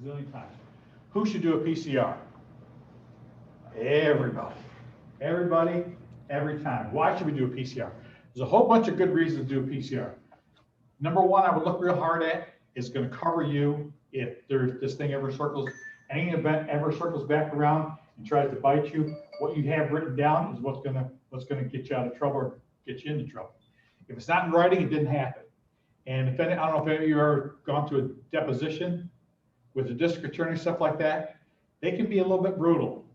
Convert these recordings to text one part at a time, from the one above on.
zillion times. Who should do a PCR? Everybody. Everybody, every time. Why should we do a PCR? There's a whole bunch of good reasons to do a PCR. Number one, I would look real hard at is going to cover you if this thing ever circles, any event ever circles back around and tries to bite you. What you have written down is what's going to get you out of trouble or get you into trouble. If it's not in writing, it didn't happen. And if any, I don't know if any of you ever gone to a deposition with the district attorney, stuff like that, they can be a little bit brutal.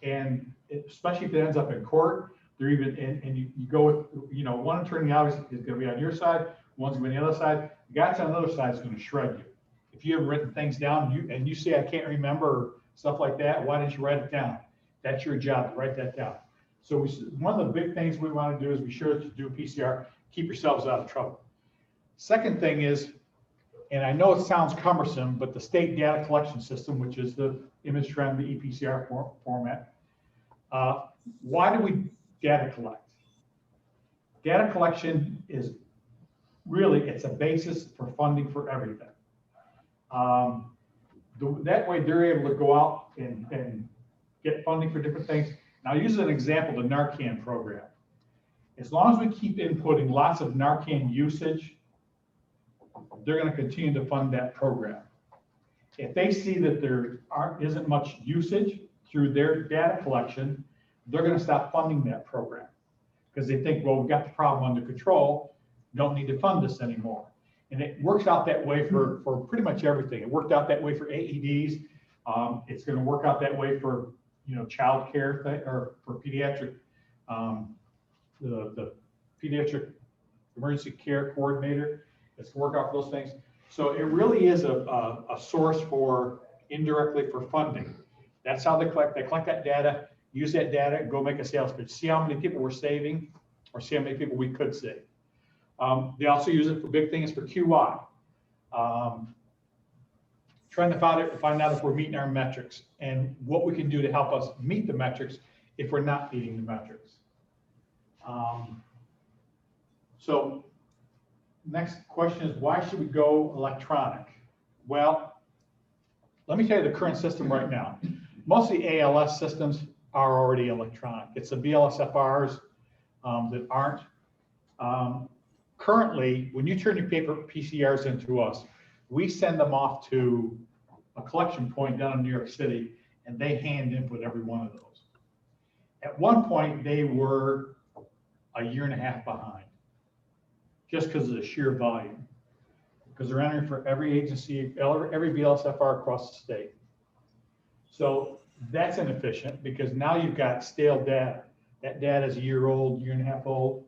And especially if it ends up in court, they're even, and you go with, you know, one attorney obviously is going to be on your side, one's going to be on the other side. The guy on the other side is going to shred you. If you have written things down and you say, I can't remember, stuff like that, why didn't you write it down? That's your job to write that down. So one of the big things we want to do is be sure to do a PCR, keep yourselves out of trouble. Second thing is, and I know it sounds cumbersome, but the state data collection system, which is the image trend, the ePCR format, why do we data collect? Data collection is really, it's a basis for funding for everything. That way they're able to go out and get funding for different things. Now, use an example, the Narcan program. As long as we keep inputting lots of Narcan usage, they're going to continue to fund that program. If they see that there isn't much usage through their data collection, they're going to stop funding that program because they think, well, we've got the problem under control, don't need to fund this anymore. And it works out that way for pretty much everything. It worked out that way for AEDs. It's going to work out that way for, you know, child care or for pediatric, the pediatric emergency care coordinator. It's going to work out for those things. So it really is a source for indirectly for funding. That's how they collect that data, use that data, go make a sales pitch, see how many people we're saving or see how many people we could save. They also use it for big things for QI. Trying to find out if we're meeting our metrics and what we can do to help us meet the metrics if we're not meeting the metrics. So next question is, why should we go electronic? Well, let me tell you the current system right now. Most of the ALS systems are already electronic. It's the BLSFRs that aren't. Currently, when you turn your paper PCRs into us, we send them off to a collection point down in New York City, and they hand input every one of those. At one point, they were a year and a half behind, just because of the sheer volume, because they're entering for every agency, every BLSFR across the state. So that's inefficient because now you've got stale data. That data is a year old, year and a half old.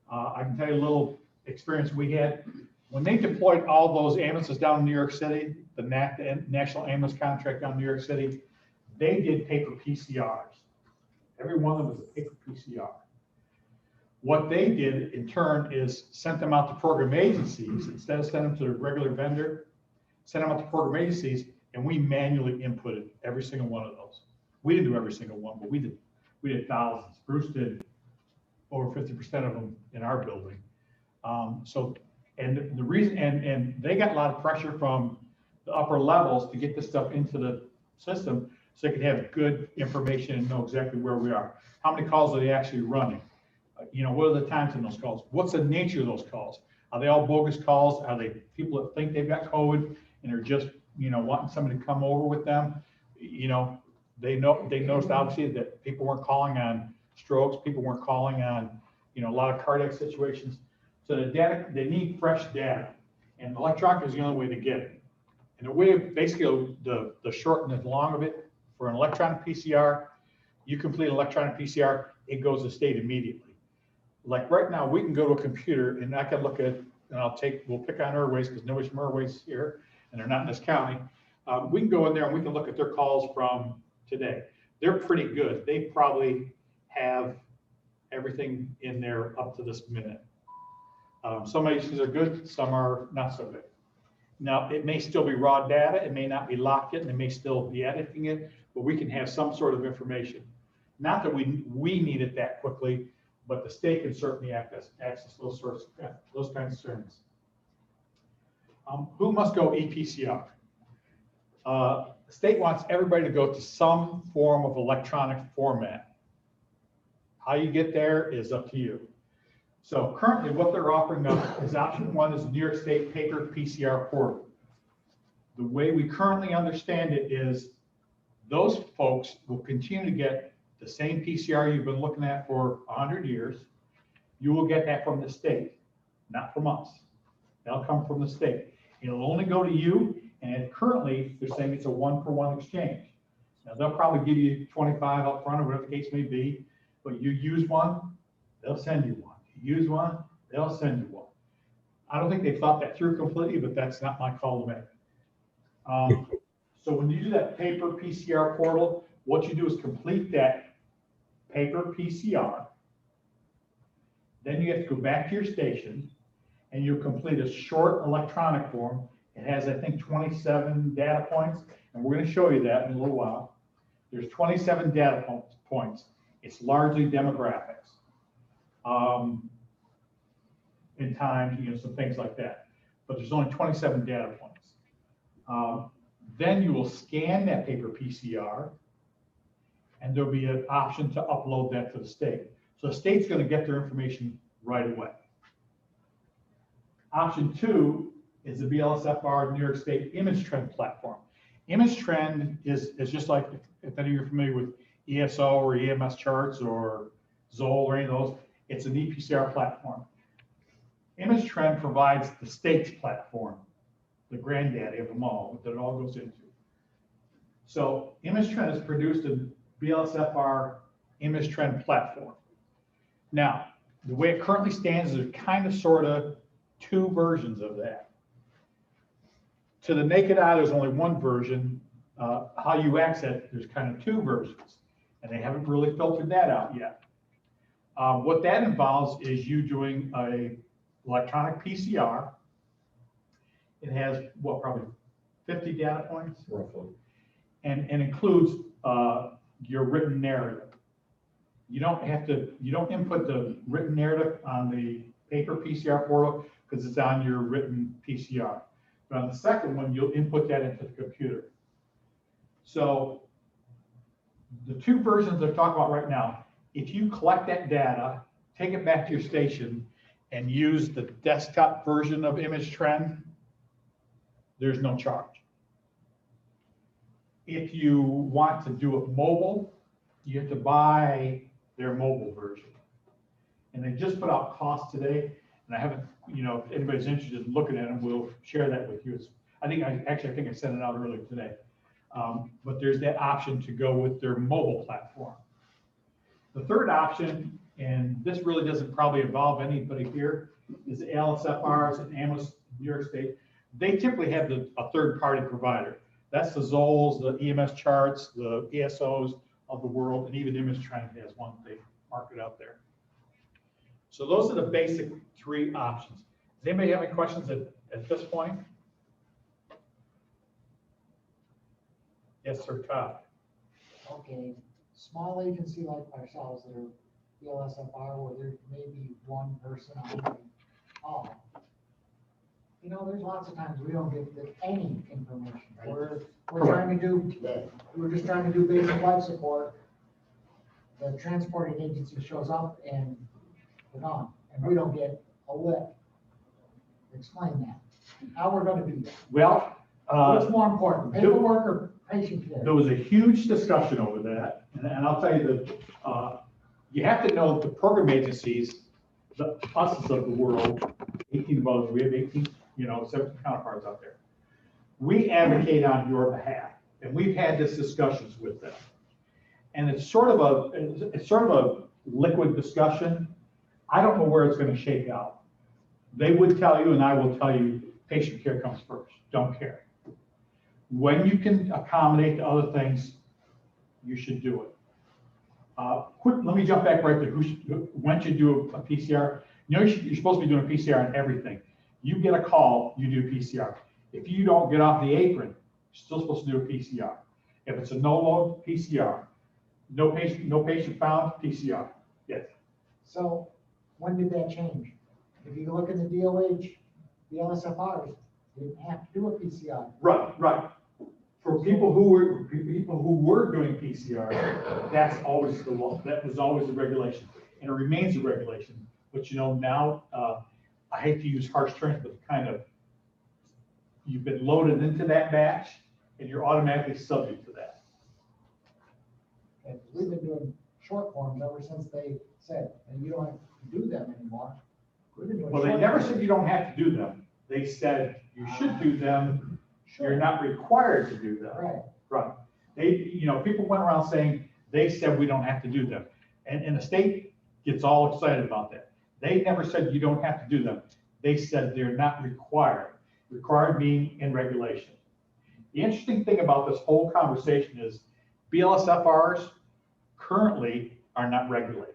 I can tell you a little experience we had. When they deployed all those ambulances down in New York City, the National Ambulance Contract down in New York City, they did paper PCRs. Every one of them was a paper PCR. What they did in turn is sent them out to program agencies instead of sending them to the regular vendor, sent them out to program agencies, and we manually inputted every single one of those. We didn't do every single one, but we did thousands. Bruce did over 50% of them in our building. And the reason, and they got a lot of pressure from the upper levels to get this stuff into the system so they could have good information and know exactly where we are. How many calls are they actually running? You know, what are the times in those calls? What's the nature of those calls? Are they all bogus calls? Are they people that think they've got COVID and are just, you know, wanting somebody to come over with them? You know, they noticed obviously that people weren't calling on strokes, people weren't calling on, you know, a lot of cardiac situations. So the data, they need fresh data, and electronic is the only way to get it. And the way, basically, the short and the long of it, for an electronic PCR, you complete an electronic PCR, it goes to state immediately. Like right now, we can go to a computer and I can look at, and we'll pick on Airways because nobody's from Airways here, and they're not in this county. We can go in there and we can look at their calls from today. They're pretty good. They probably have everything in there up to this minute. Some agencies are good, some are not so good. Now, it may still be raw data, it may not be locked in, they may still be editing it, but we can have some sort of information. Not that we need it that quickly, but the state can certainly access those kinds of services. Who must go ePCR? The state wants everybody to go to some form of electronic format. How you get there is up to you. So currently what they're offering up is option one is the New York State paper PCR portal. The way we currently understand it is those folks will continue to get the same PCR you've been looking at for 100 years. You will get that from the state, not from us. That'll come from the state. It'll only go to you, and currently they're saying it's a 1-for-1 exchange. Now they'll probably give you 25 up front or whatever the case may be, but you use one, they'll send you one. You use one, they'll send you one. I don't think they thought that through completely, but that's not my call to make. So when you do that paper PCR portal, what you do is complete that paper PCR. Then you have to go back to your station and you complete a short electronic form. It has, I think, 27 data points, and we're going to show you that in a little while. There's 27 data points. It's largely demographics, in time, you know, some things like that. But there's only 27 data points. Then you will scan that paper PCR, and there'll be an option to upload that to the state. So the state's going to get their information right away. Option two is the BLSFR New York State Image Trend platform. Image Trend is just like, if any of you are familiar with ESO or EMS charts or Zoll or any of those, it's an ePCR platform. Image Trend provides the state's platform, the granddaddy of them all, that it all goes into. So Image Trend has produced a BLSFR Image Trend platform. Now, the way it currently stands is there's kind of sort of two versions of that. To the naked eye, there's only one version. How you access it, there's kind of two versions, and they haven't really filtered that out yet. What that involves is you doing a electronic PCR. It has, what, probably 50 data points? Roughly. And includes your written narrative. You don't input the written narrative on the paper PCR portal because it's on your written PCR. But on the second one, you'll input that into the computer. So the two versions they're talking about right now, if you collect that data, take it back to your station, and use the desktop version of Image Trend, there's no charge. If you want to do it mobile, you have to buy their mobile version. And they just put out costs today, and I haven't, you know, if anybody's interested in looking at them, we'll share that with you. I think I sent it out earlier today. But there's that option to go with their mobile platform. The third option, and this really doesn't probably involve anybody here, is the LSFRs and Ems New York State. They typically have a third-party provider. That's the Zolls, the EMS charts, the ESOs of the world, and even Image Trend has one they market out there. So those are the basic three options. Does anybody have any questions at this point? Yes, sir, Todd. Okay, small agency like ourselves that are BLSFR, where there may be one person on the call. You know, there's lots of times we don't get any information. We're just trying to do basic life support. The transporting agency shows up and we're gone, and we don't get a lick. Explain that. How we're going to do that. Well, what's more important, paperwork or patient care? There was a huge discussion over that, and I'll tell you that you have to know the program agencies, the us of the world, 18 of us, we have 18, 17 counterparts out there. We advocate on your behalf, and we've had these discussions with them. And it's sort of a liquid discussion. I don't know where it's going to shake out. They would tell you, and I will tell you, patient care comes first. Don't care. When you can accommodate the other things, you should do it. Let me jump back right there. When should do a PCR? You're supposed to be doing a PCR on everything. You get a call, you do a PCR. If you don't get off the apron, you're still supposed to do a PCR. If it's a no-load, PCR. No patient found, PCR. Yes. So when did that change? If you look in the DOH, the LSFRs didn't have to do a PCR. Right. For people who were doing PCR, that's always the law, that was always the regulation, and it remains the regulation. But you know, now, I hate to use harsh terms, but kind of, you've been loaded into that batch, and you're automatically subject to that. And we've been doing short forms ever since they said, and you don't have to do them anymore. We've been doing Well, they short never forms. said you don't have to do them. They said you should do them. You're Sure, not required to do them. right. Right. They, you know, people went around saying, they said we don't have to do them. And the state gets all excited about that. They never said you don't have to do them. They said they're not required. Required being in regulation. The interesting thing about this whole conversation is BLSFRs currently are not regulated.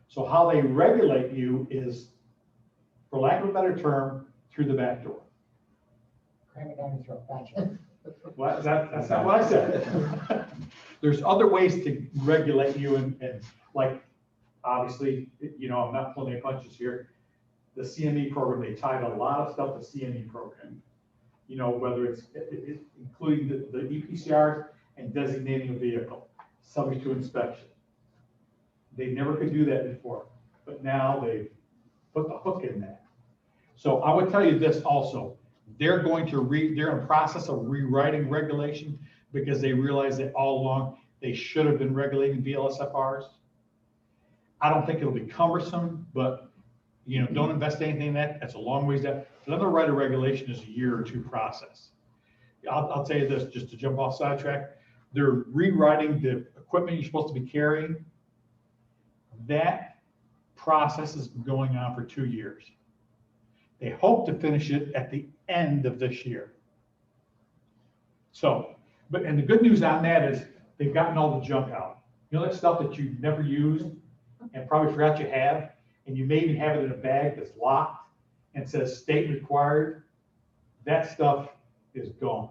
So how they regulate you is, for lack of a better term, through the back door. Cram it down your throat, gotcha. Well, that's not what I said. There's other ways to regulate you and like, obviously, you know, I'm not pulling any punches here. The CME program, they tied a lot of stuff to CME program. You know, whether it's including the ePCRs and designating a vehicle, subject to inspection. They never could do that before, but now they've put the hook in that. So I would tell you this also, they're in the process of rewriting regulation because they realize that all along they should have been regulating BLSFRs. I don't think it'll be cumbersome, but you know, don't invest anything in that. That's a long ways down. For them to write a regulation is a year or two process. I'll tell you this, just to jump off sidetrack, they're rewriting the equipment you're supposed to be carrying. That process has been going on for 2 years. They hope to finish it at the end of this year. So, and the good news on that is they've gotten all the junk out. You know, that stuff that you've never used and probably forgot you have, and you may even have it in a bag that's locked and says state required, that stuff is gone.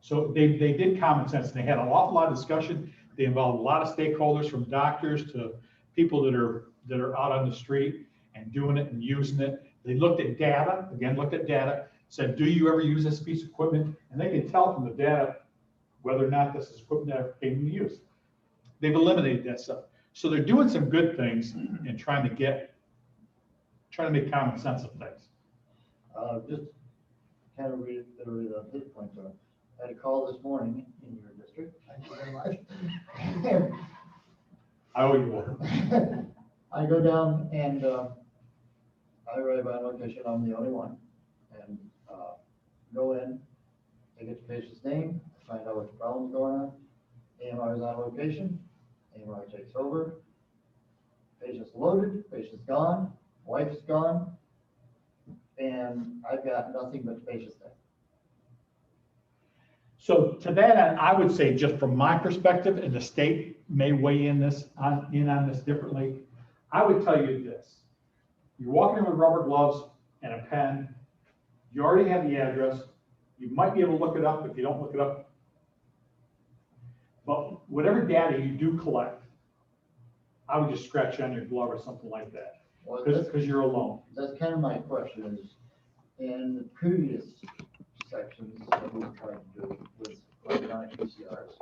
So they did common sense. They had an awful lot of discussion. They involved a lot of stakeholders, from doctors to people that are out on the street and doing it and using it. They looked at data, said, do you ever use this piece of equipment? And they can tell from the data whether or not this is equipment ever came into use. They've eliminated that stuff. So they're doing some good things and trying to make common sense of things. Just kind of reiterate on his point, though. I had a call this morning in your district. Thank you very much. I owe you one. I go down and I arrive by location, I'm the only one. And go in, I get the patient's name, find out what the problem's going on. AMR is on location, AMR takes over. Patient's loaded, patient's gone, wife's gone, and I've got nothing but the patient's name. So to that end, I would say, just from my perspective, and the state may weigh in on this differently, I would tell you this. You're walking in with rubber gloves and a pen. You already have the address. You might be able to look it up. If you don't look it up, but whatever data you do collect, I would just scratch on your glove or something like that, Well, because you're alone. that's kind of my question is, in the previous sections that we tried to do with electronic PCRs,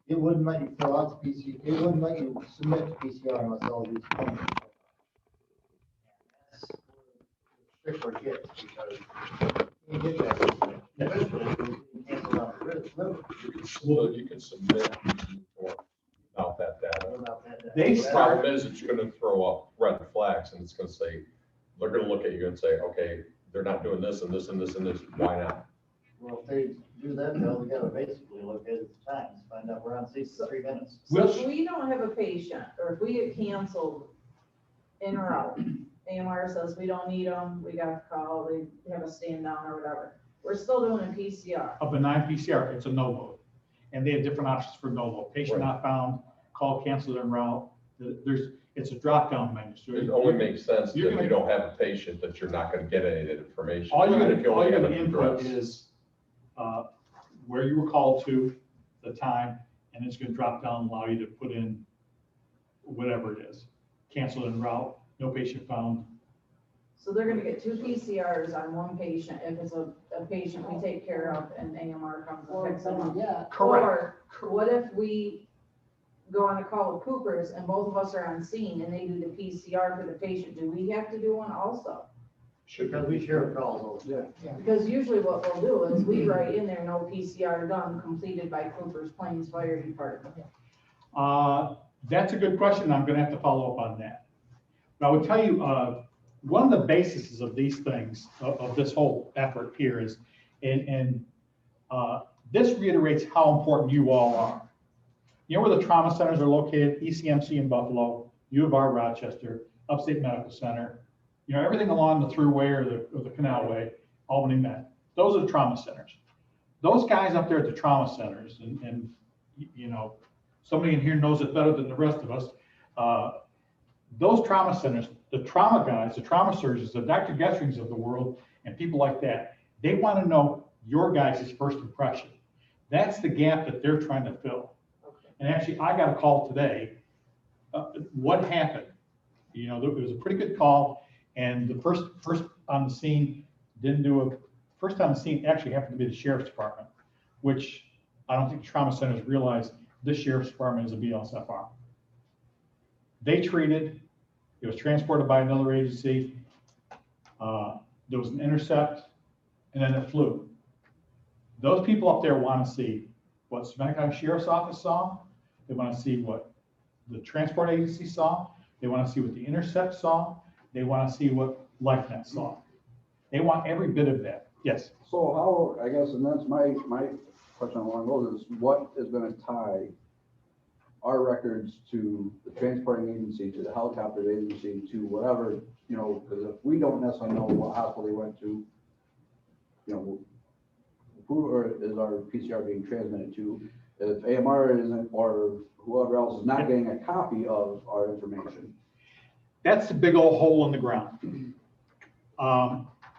it wouldn't let you fill out the PCR, it wouldn't let you submit the PCR unless all these forms. That's where the stickler gets, because you get that, eventually, you cancel out the river. You can submit without that data. Without that, They The start- problem is, it's gonna throw up red flags, and it's gonna say, they're gonna look at you and say, okay, they're not doing this and this and this and this, why not? Well, if they do that, though, we gotta basically look at the times, find out we're on 63 minutes. So if we don't have a patient, or if we get canceled in or out, AMR says we don't need them, we got to call, they have a stand down or whatever, we're still doing a PCR. A benign PCR, it's a no vote. And they have different options for no vote. Patient Right. not found, call, cancel, and route. It's a drop-down menu. So It only makes sense if You're you gonna- don't have a patient, that you're not gonna get any of that information. All you're If you only have gonna an input address. is where you were called to, the time, and it's gonna drop down and allow you to put in whatever it is. Cancel and route, no patient found. So they're gonna get 2 PCRs on one patient if it's a patient we take care of and AMR comes and Or picks them better up. yet, Or what if we go on a call with Coopers and both of us are on scene and they do the PCR for the patient? Do we have to do one also? Because we share calls, yeah. Because usually what we'll do is we write in there, no PCR done, completed by Coopers Plains Fire Department. That's a good question. I'm gonna have to follow up on that. But I would tell you, one of the bases of these things, of this whole effort here is, and this reiterates how important you all are. You know where the trauma centers are located? ECMC in Buffalo, U of R Rochester, Upstate Medical Center, you know, everything along the thruway or the canalway, Albany Med. Those are the trauma centers. Those guys up there at the trauma centers, and you know, somebody in here knows it better than the rest of us. Those trauma centers, the trauma guys, the trauma surgeons, the Dr. Gesserings of the world, and people like that, they want to know your guys' first impression. That's the gap that they're trying to fill. And actually, I got a call today. What happened? You know, it was a pretty good call, and the first on the scene first on the scene actually happened to be the sheriff's department, which I don't think trauma centers realize this sheriff's department is a BLSFR. They treated, it was transported by another agency. There was an intercept, and then it flew. Those people up there want to see what Savannah County Sheriff's Office saw. They want to see what the transport agency saw. They want to see what the intercept saw. They want to see what LifeNet saw. They want every bit of that. Yes. So how, I guess, and that's my question along those is, what is going to tie our records to the transporting agency, to the helicopter agency, to whatever, you know, because if we don't necessarily know what hospital they went to, you know, who is our PCR being transmitted to? If AMR isn't, or whoever else is not getting a copy of our information. That's the big old hole in the ground.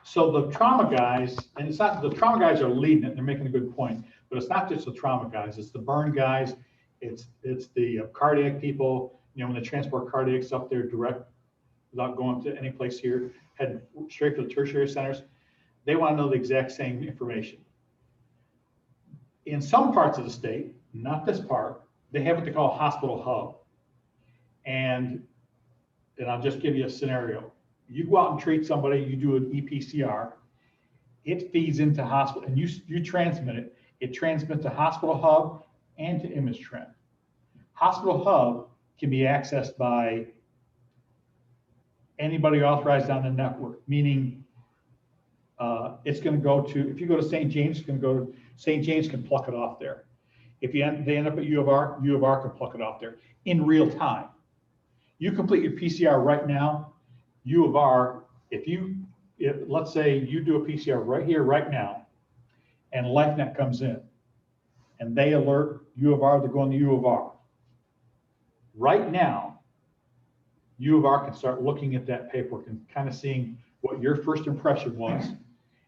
So the trauma guys, and it's not, the trauma guys are leading it, they're making a good point, but it's not just the trauma guys, it's the burn guys, it's the cardiac people, you know, when they transport cardiacs up there direct, without going to any place here, heading straight to the tertiary centers, they want to know the exact same information. In some parts of the state, not this part, they have what they call a hospital hub. And I'll just give you a scenario. You go out and treat somebody, you do an ePCR, it feeds into hospital, and you transmit it. It transmits to hospital hub and to image trend. Hospital hub can be accessed by anybody authorized on the network, meaning it's going to go to, if you go to St. James, it's going to go to, St. James can pluck it off there. If they end up at U of R can pluck it off there in real time. You complete your PCR right now, U of R, let's say you do a PCR right here, right now, and LifeNet comes in, and they alert U of R, they're going to U of R. Right now, U of R can start looking at that paperwork and kind of seeing what your first impression was.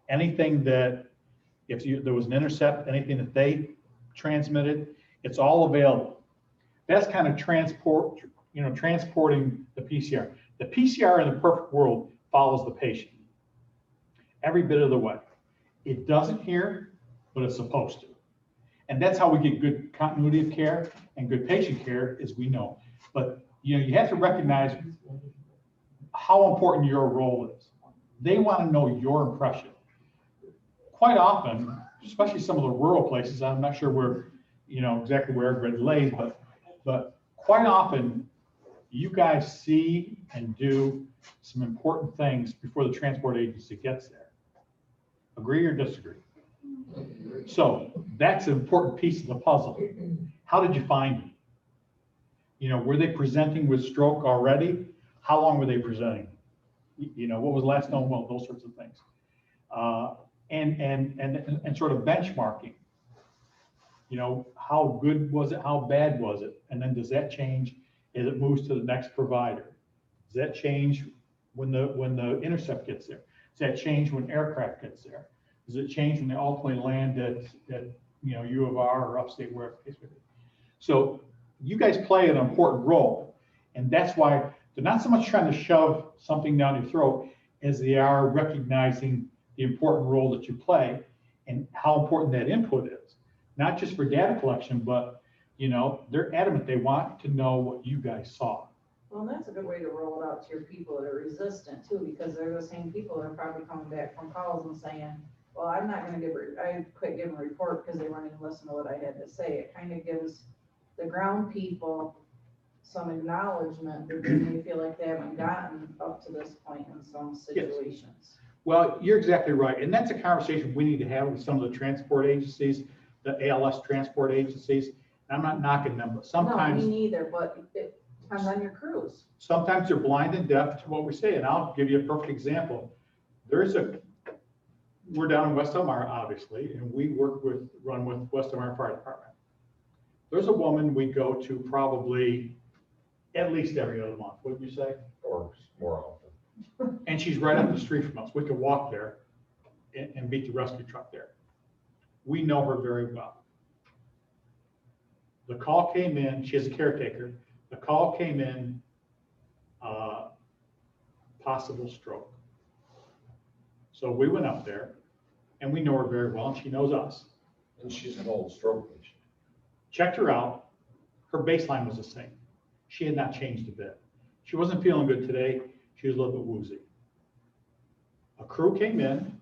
Anything that, there was an intercept, anything that they transmitted, it's all available. That's kind of transporting the PCR. The PCR in the perfect world follows the patient every bit of the way. It doesn't here, but it's supposed to. And that's how we get good continuity of care and good patient care, as we know. But you know, you have to recognize how important your role is. They want to know your impression. Quite often, especially some of the rural places, I'm not sure where, you know, exactly where everybody lays, but quite often you guys see and do some important things before the transport agency gets there. Agree or disagree? So that's an important piece of the puzzle. How did you find them? You know, were they presenting with stroke already? How long were they presenting? You know, what was last known? Well, those sorts of things. And sort of benchmarking. You know, how good was it? How bad was it? And then does that change as it moves to the next provider? Does that change when the intercept gets there? Does that change when aircraft gets there? Does it change when they ultimately land at you know, U of R or upstate, wherever the case may be? So you guys play an important role, and that's why they're not so much trying to shove something down your throat as they are recognizing the important role that you play and how important that input is. Not just for data collection, but, you know, they're adamant, they want to know what you guys saw. Well, and that's a good way to roll it out to your people that are resistant too, because they're the same people that are probably coming back from calls and saying, well, I'm not gonna I quit giving a report because they weren't even listening to what I had to say. It kind of gives the ground people some acknowledgement that they may feel like they haven't gotten up to this point in some situations. Well, you're exactly right. And that's a conversation we need to have with some of the transport agencies, the ALS transport agencies. I'm not knocking them, but No, sometimes. me neither, but it depends on your crews. Sometimes they're blind and deaf to what we say, and I'll give you a perfect example. We're down in West Elmira, obviously, and we run with West Elmira Fire Department. There's a woman we go to probably at least every other month, wouldn't you say? Or more often. And she's right up the street from us. We could walk there and beat the rescue truck there. We know her very well. The call came in, she has a caretaker. The call came in, possible stroke. So we went up there and we know her very well and she knows us. And she's an old stroke patient. Checked her out. Her baseline was the same. She had not changed a bit. She wasn't feeling good today. She was a little bit woozy. A crew came in,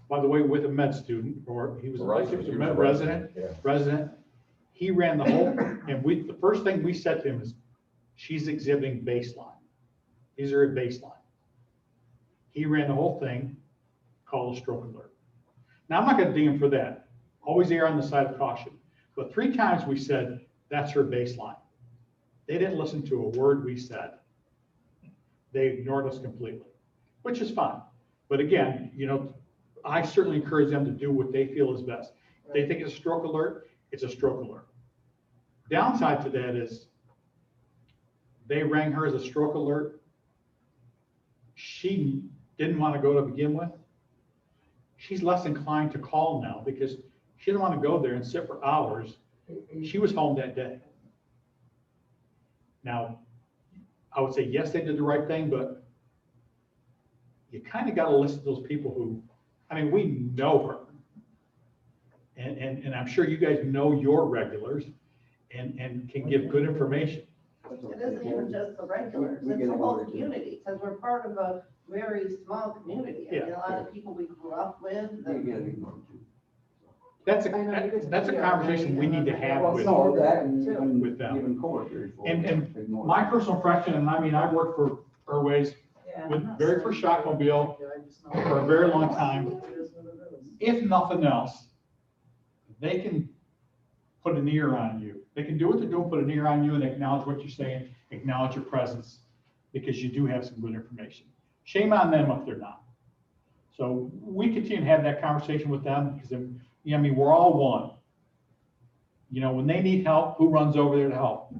by the way, with a med student, or he was a med resident. Yeah. Resident. He ran the whole, and the first thing we said to him is, she's exhibiting baseline. These are at baseline. He ran the whole thing, called a stroke alert. Now, I'm not going to ding him for that. Always err on the side of caution. But 3 times we said, that's her baseline. They didn't listen to a word we said. They ignored us completely, which is fine. But again, you know, I certainly encourage them to do what they feel is best. If they think it's a stroke alert, it's a stroke alert. Downside to that is they rang her as a stroke alert. She didn't want to go to begin with. She's less inclined to call now because she didn't want to go there and sit for hours. She was home that day. Now, I would say, yes, they did the right thing, but you kind of got to listen to those people who, I mean, we know her. And I'm sure you guys know your regulars and can give good information. It isn't even just the regulars, it's the whole community, because we're part of a very small community. I mean, a lot of people we grew up with. That's a conversation we need to have with them. Even coworkers. And my personal impression, and I mean, I worked for Airways with very first Shockmobile for a very long time. If nothing else, they can put an ear on you. They can do what they're doing, put an ear on you and acknowledge what you're saying, acknowledge your presence, because you do have some good information. Shame on them if they're not. So we continue to have that conversation with them because, I mean, we're all one. You know, when they need help, who runs over there to help?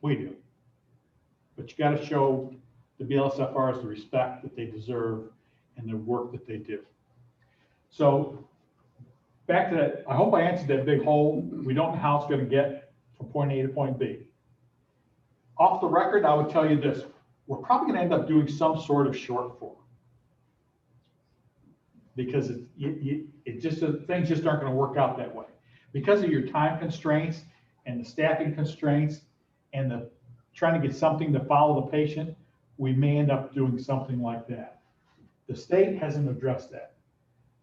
We do. But you got to show the BLSFRs the respect that they deserve and the work that they do. So back to that, I hope I answered that big hole. We don't know how it's going to get from point A to point B. Off the record, I would tell you this. We're probably going to end up doing some sort of short form. Because things just aren't going to work out that way. Because of your time constraints and the staffing constraints and the trying to get something to follow the patient, we may end up doing something like that. The state hasn't addressed that.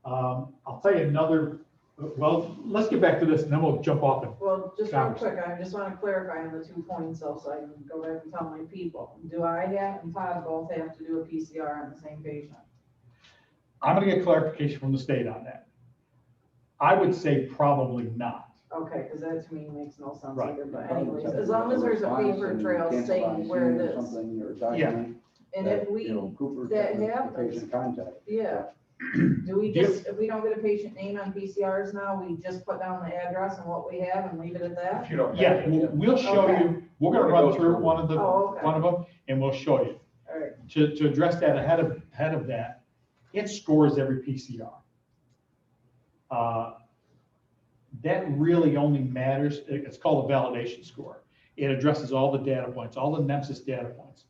I'll tell you another, well, let's get back to this and then we'll jump off it. Well, just real quick, I just want to clarify on the 2 points so I can go back and tell my people. Do I and Todd both have to do a PCR on the same patient? I'm going to get clarification from the state on that. I would say probably not. Okay, because that to me makes no sense Right. either, but anyways, as long as there's a paper trail saying where it is. Yeah. And if we, that happens, yeah. Do we just, if we don't get a patient name on PCRs now, we just put down the address and what we have and leave it at that? If you don't have Yeah, it yet. we'll show Okay. you, we're going to run through one of Oh, okay. them and we'll show you. All right. To address that ahead of that, it scores every PCR. That really only matters, it's called a validation score. It addresses all the data points, all the NEMSIS data points.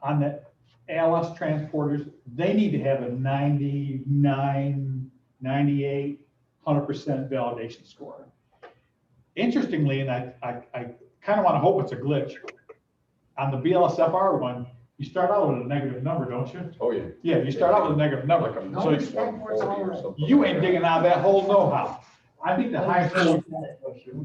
On that, ALS transporters, they need to have a 99, 98, 100% validation score. Interestingly, and I kind of want to hope it's a glitch, on the BLSFR one, you start out with a negative number, don't you? Oh, yeah. Yeah, you start out with a negative number. Like a So Nobody's it's- 140 or something. you ain't digging out of that hole no-how. I think the highest score,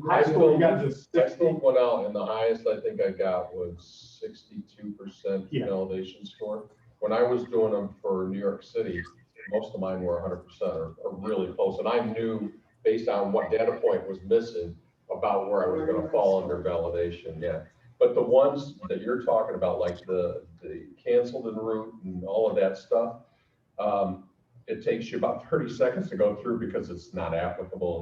high school we got to Textbook 60. went out, and the highest I think I got was 62% Yeah. validation score. When I was doing them for New York City, most of mine were 100% or really close. And I knew based on what data point was missing about where I was gonna fall under validation, yeah. But the ones that you're talking about, like the canceled en route and all of that stuff, it takes you about 30 seconds to go through because it's not applicable.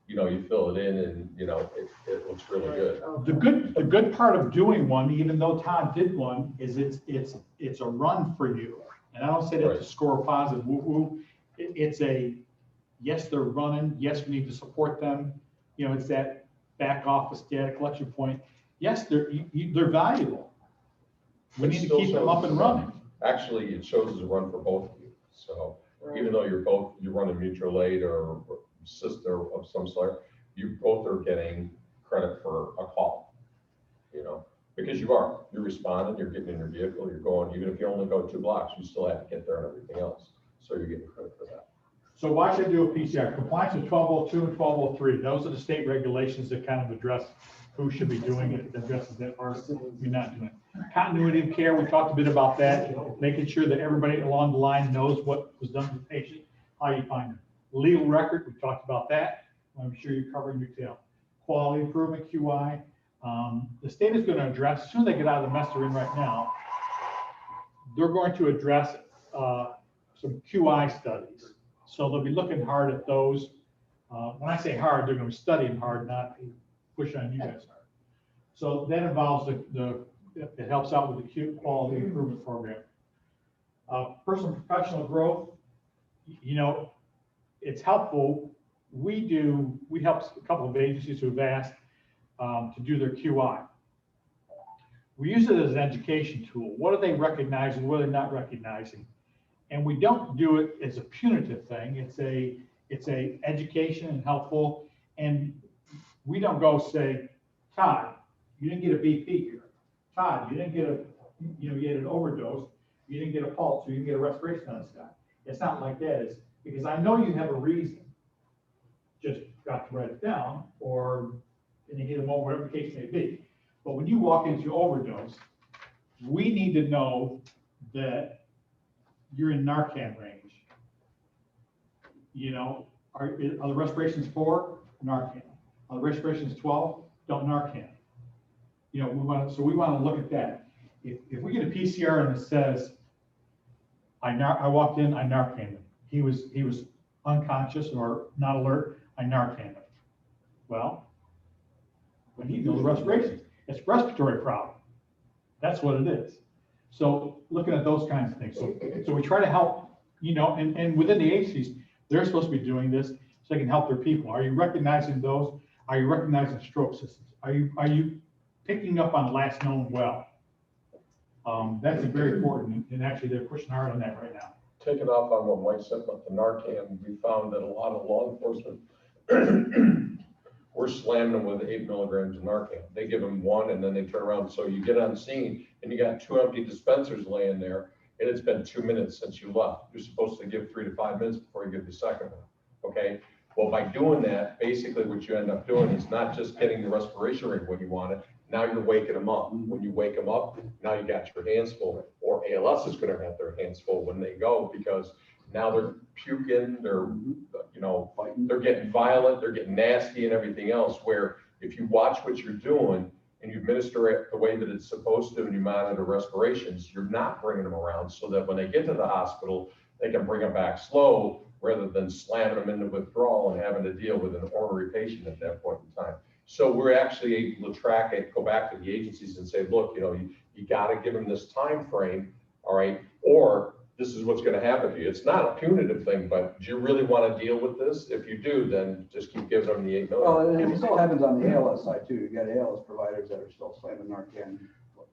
You know, you fill it in and, you know, it looks really good. The good part of doing one, even though Todd did one, is it's a run for you. And I don't say that to score a positive woo-woo. It's a, yes, they're running. Yes, we need to support them. You know, it's that back office data collection point. Yes, they're valuable. We need to keep them up and running. Actually, it shows as a run for both of you. So even though you run a mutual aid or sister of some sort, you both are getting credit for a call, you know, because you're responding, you're getting in your vehicle, you're going, even if you only go 2 blocks, you still have to get there and everything else. So you're getting credit for that. So why should I do a PCR? Compliance with 1202 and 1203. Those are the state regulations that kind of address who should be doing it, addresses that part, you're not doing it. Continuity of care, we talked a bit about that, making sure that everybody along the line knows what was done to the patient, how you find them. Legal record, we talked about that. I'm sure you're covering detail. Quality improvement, QI. The state is going to address, as soon as they get out of the mess they're in right now, they're going to address some QI studies. So they'll be looking hard at those. When I say hard, they're going to be studying hard, not pushing on you guys hard. So that involves it helps out with the quality improvement program. Personal professional growth, you know, it's helpful. We help a couple of agencies who have asked to do their QI. We use it as an education tool. What are they recognizing? What are they not recognizing? And we don't do it as a punitive thing. It's a education and helpful. And we don't go say, Todd, you didn't get a BP here. Todd, you didn't get you had an overdose. You didn't get a pulse, or you didn't get a respiration on this guy. It's not like that. It's because I know you have a reason. Just got to write it down, or in the heat of the moment, whatever the case may be. But when you walk into overdose, we need to know that you're in Narcan range. You know, are the respirations 4? Narcan. Are the respirations 12? Don't Narcan. You know, we want to look at that. If we get a PCR and it says, I walked in, I Narcaned him. He was unconscious or not alert, I Narcaned him. Well, we need to know the respirations. It's a respiratory problem. That's what it is. So looking at those kinds of things. So we try to help, you know, and within the agencies, they're supposed to be doing this so they can help their people. Are you recognizing those? Are you recognizing stroke systems? Are you picking up on last known well? That's very important, and actually they're pushing hard on that right now. Taking off on what Mike said about the Narcan, we found that a lot of law enforcement we're slamming them with 8 milligrams of Narcan. They give them 1 and then they turn around. So you get on scene and you got 2 empty dispensers laying there and it's been 2 minutes since you left. You're supposed to give 3 to 5 minutes before you give the second one. Okay. Well, by doing that, basically what you end up doing is not just getting the respiration rate when you want it. Now you're waking them up. When you wake them up, now you got your hands full, or ALS is going to have their hands full when they go, because now they're puking, they're, you know, they're getting violent, they're getting nasty and everything else, where if you watch what you're doing and you administer it the way that it's supposed to and you monitor respirations, you're not bringing them around so that when they get to the hospital, they can bring them back slow rather than slamming them into withdrawal and having to deal with an ornery patient at that point in time. So we're actually able to track it, go back to the agencies and say, look, you know, you got to give them this time frame, all right, or this is what's going to happen to you. It's not a punitive thing, but do you really want to deal with this? If you do, then just keep giving them the 8 milligrams. Well, and it still happens on the ALS side too. You got ALS providers that are still slamming Narcan,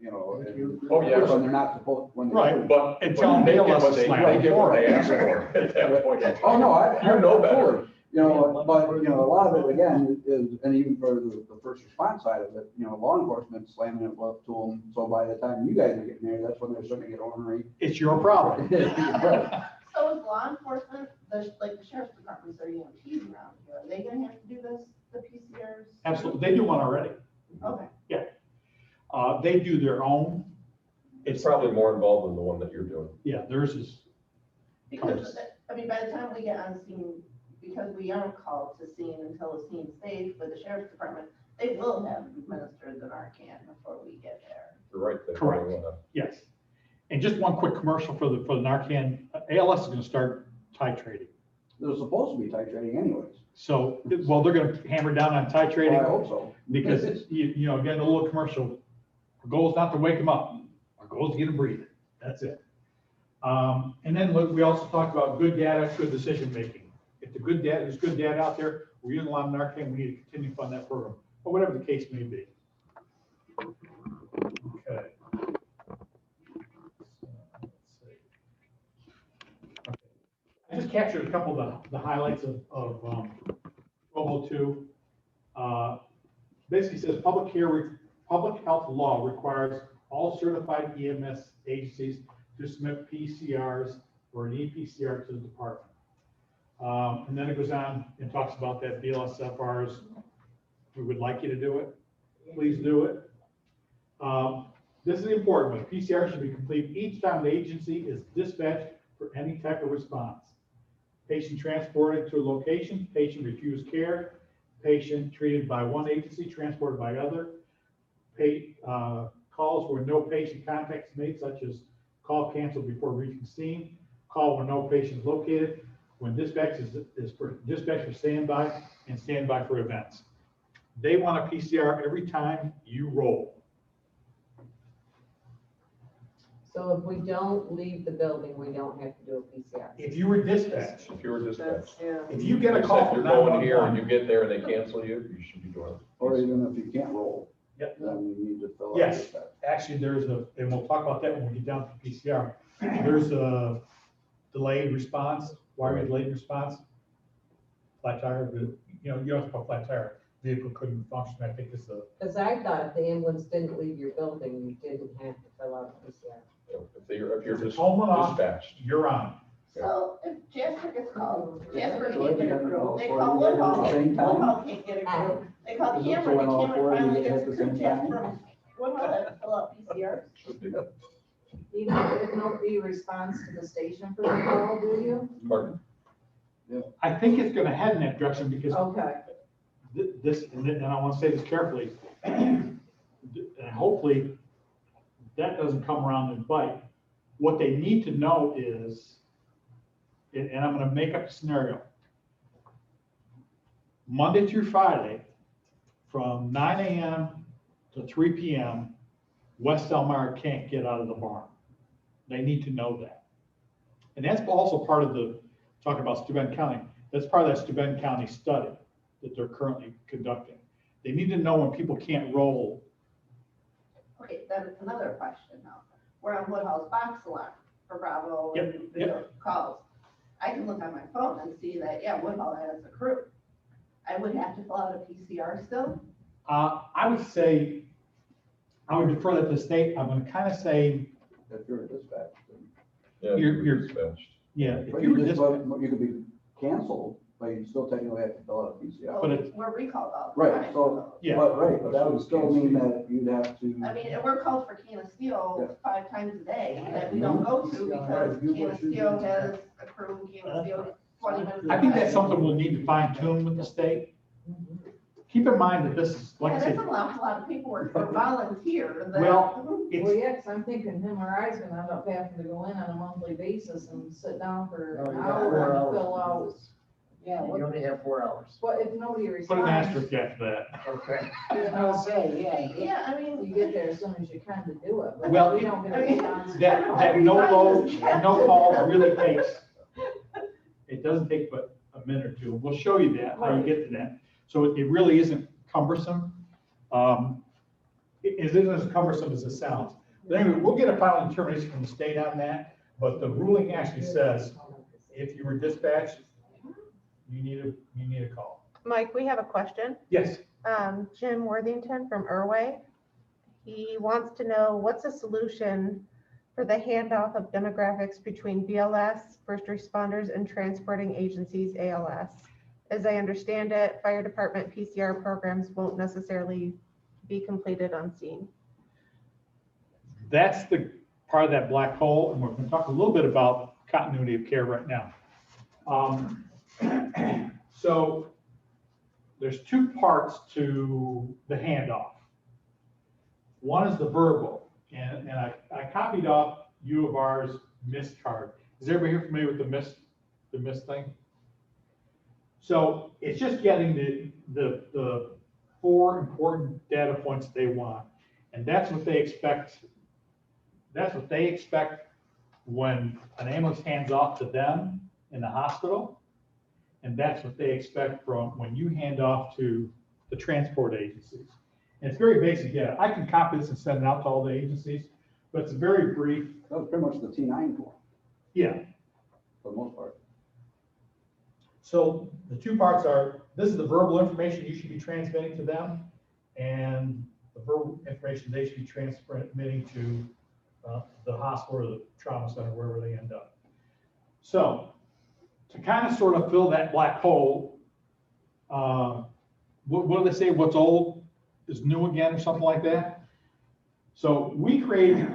you know. Thank you. Oh, yeah. When they're not supposed, when they. Right. should. But. And tell them they they'll get let what us they, slam they them get what for they it. ask for at that point. in time. Oh, no, You know better. absolutely. You know, but, you know, a lot of it, again, is, and even for the first response side of it, you know, law enforcement slamming it up to them, so by the time you guys are getting there, that's when they're starting to get ornery. It's your problem. Right. So is law enforcement, like the sheriff's departments or EMTs around here, are they gonna have to do this, the PCRs? Absolutely, they do one already. Okay. They do their own. It's probably more involved than the one that you're doing. Yeah, theirs is, Because, I mean, by the time we get on scene, because we aren't called to scene until the scene's safe with the sheriff's department, they will have administered the Narcan before we get there. You're right. they Correct. probably wanna- yes. And just one quick commercial for the Narcan, ALS is gonna start titrating. They're supposed to be titrating anyways. So, well, they're gonna hammer down on Well, I titrating hope so. because, you know, again, a little commercial. Our goal is not to wake them up. Our goal is to get them breathing. That's it. And then look, we also talked about good data, good decision-making. If the good data, there's good data out there, we're using a lot of Narcan, we need to continue to fund that program, or whatever the case may be. Okay. Let's see. Okay. I just captured a couple of the highlights of 1202. Basically says public health law requires all certified EMS agencies to submit PCRs or an ePCR to the department. And then it goes on and talks about that BLSFRs. We would like you to do it. Please do it. This is the important one. PCR should be complete each time the agency is dispatched for any type of response. Patient transported to a location, patient refused care, patient treated by one agency, transported by other. Calls where no patient contact is made, such as call canceled before reaching scene, call where no patient is located, when dispatch is for dispatch for standby and standby for events. They want a PCR every time you roll. So if we don't leave the building, we don't have to do a PCR. If you were dispatched, If you were dispatched. if you get a If call you're from going here and 911, you get there and they cancel you, you should be doing it. Or even if you can't roll. Yep. Then you need to fill out. Yes. that. actually, there's a, and we'll talk about that when we get down to PCR. There's a delayed response. Why are you delayed response? Flat tire, you know, you have to put flat tire. Vehicle couldn't function. I think it's a, Because I thought if the ambulance didn't leave your building, you didn't have to fill out a PCR. If you're just Home off. dispatched. you're on. So if Jasper gets called, Jasper So can't if you get have to go approved, they for call it, you get it at Woodhull, the same time? Woodhull can't get approved. They call Is it Cameron, going all Cameron four of you finally at gets the approved, same time? Jasper, Woodhull has to fill out PCR. Should be. You don't get nobody responds to the station for the call, do you? Pardon? I think it's gonna head in that direction because Okay. this, and I want to say this carefully, and hopefully that doesn't come around and bite. What they need to know is, and I'm going to make up a scenario. Monday through Friday, from 9 a.m. to 3 p.m., West Elmira can't get out of the barn. They need to know that. And that's also part of the, talking about Steuben County, that's part of that Steuben County study that they're currently conducting. They need to know when people can't roll. Okay, then another question now. We're on Woodhull's box alarm for Bravo Yep, and yep. calls. I can look on my phone and see that, yeah, Woodhull has a crew. I would have to fill out a PCR still? I would say, I would defer that to the state. I'm going to kind of say, If you're a dispatch. then- Yeah, You're- dispatched. yeah, if But you you were just, dispatched, you could be canceled, but you still technically have to fill out a PCR. But it- We're recalled all the Right, time. so, Yeah. but that would still mean that you'd have to. I mean, and we're called for Can of Steel Yeah. 5 times a day that we don't go to because Can of Steel has a crew, Can of Steel 20 minutes. I think away. that's something we'll need to fine tune with the state. Keep in mind that this is, like I Yeah, that's said, a lot of paperwork for volunteer that. Well, Well, it's, yeah, 'cause I'm thinking him or I's gonna end up having to go in on a monthly basis and sit down for No, an you got hour 4 and hours. fill out. Yeah, You what, only have 4 hours. what if nobody put an responds? asterisk after that. Okay. I was say, Yeah, I mean. you get there as soon as you kind of do it, but Well, we don't get a response. That no load, no call really takes, it doesn't take but a minute or two. We'll show you that, how you get to that. So it really isn't cumbersome. it isn't as cumbersome as it sounds. But anyway, we'll get a final determination from the state on that, but the ruling actually says, if you were dispatched, you need a call. Mike, we have a question. Yes, Jim Worthington from Irway. He wants to know what's a solution for the handoff of demographics between BLS, first responders, and transporting agencies, ALS. As I understand it, fire department PCR programs won't necessarily be completed on scene. that's the part of that black hole, and we're going to talk a little bit about continuity of care right now. So there's two parts to the handoff. One is the verbal, and I copied off U of R's MIST card. Is everybody here familiar with the MIST thing? So it's just getting the 4 important data points they want, and that's what they expect. That's what they expect when an ambulance hands off to them in the hospital, and that's what they expect from when you hand off to the transport agencies. And it's very basic data. I can copy this and send it out to all the agencies, but it's very brief. That was pretty much the T9 form, Yeah. for the most part. So the two parts are, this is the verbal information you should be transmitting to them, and the verbal information they should be transmitting to the hospital or the trauma center, wherever they end up. So to kind of sort of fill that black hole, what do they say? What's old is new again, or something like that. So we created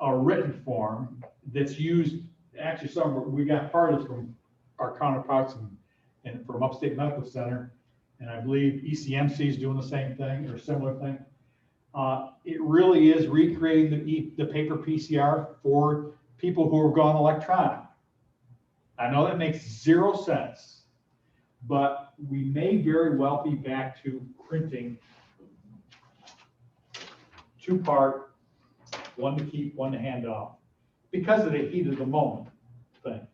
a written form that's used, actually we got part of this from our counterparts and from Upstate Medical Center, and I believe ECMC is doing the same thing or similar thing. It really is recreating the paper PCR for people who have gone electronic. I know that makes 0 sense, but we may very well be back to printing 2-part, one to keep, one to hand off, because of the heat of the moment thing,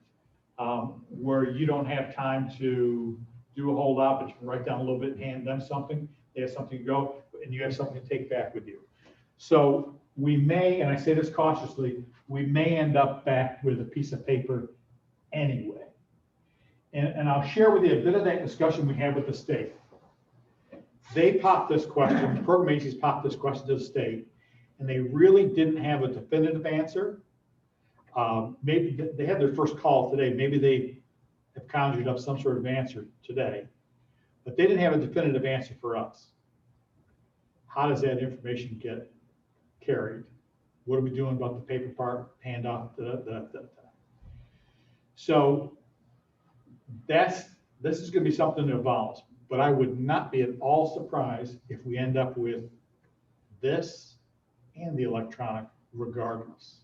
where you don't have time to do a whole lot, but you can write down a little bit and hand them something. They have something to go, and you have something to take back with you. So we may, and I say this cautiously, we may end up back with a piece of paper anyway. And I'll share with you a bit of that discussion we had with the state. They popped this question, the program agencies popped this question to the state, and they really didn't have a definitive answer. Maybe they had their first call today. Maybe they have conjured up some sort of answer today, but they didn't have a definitive answer for us. How does that information get carried? What are we doing about the paper part, handoff? So this is going to be something that evolves, but I would not be at all surprised if we end up with this and the electronic regardless.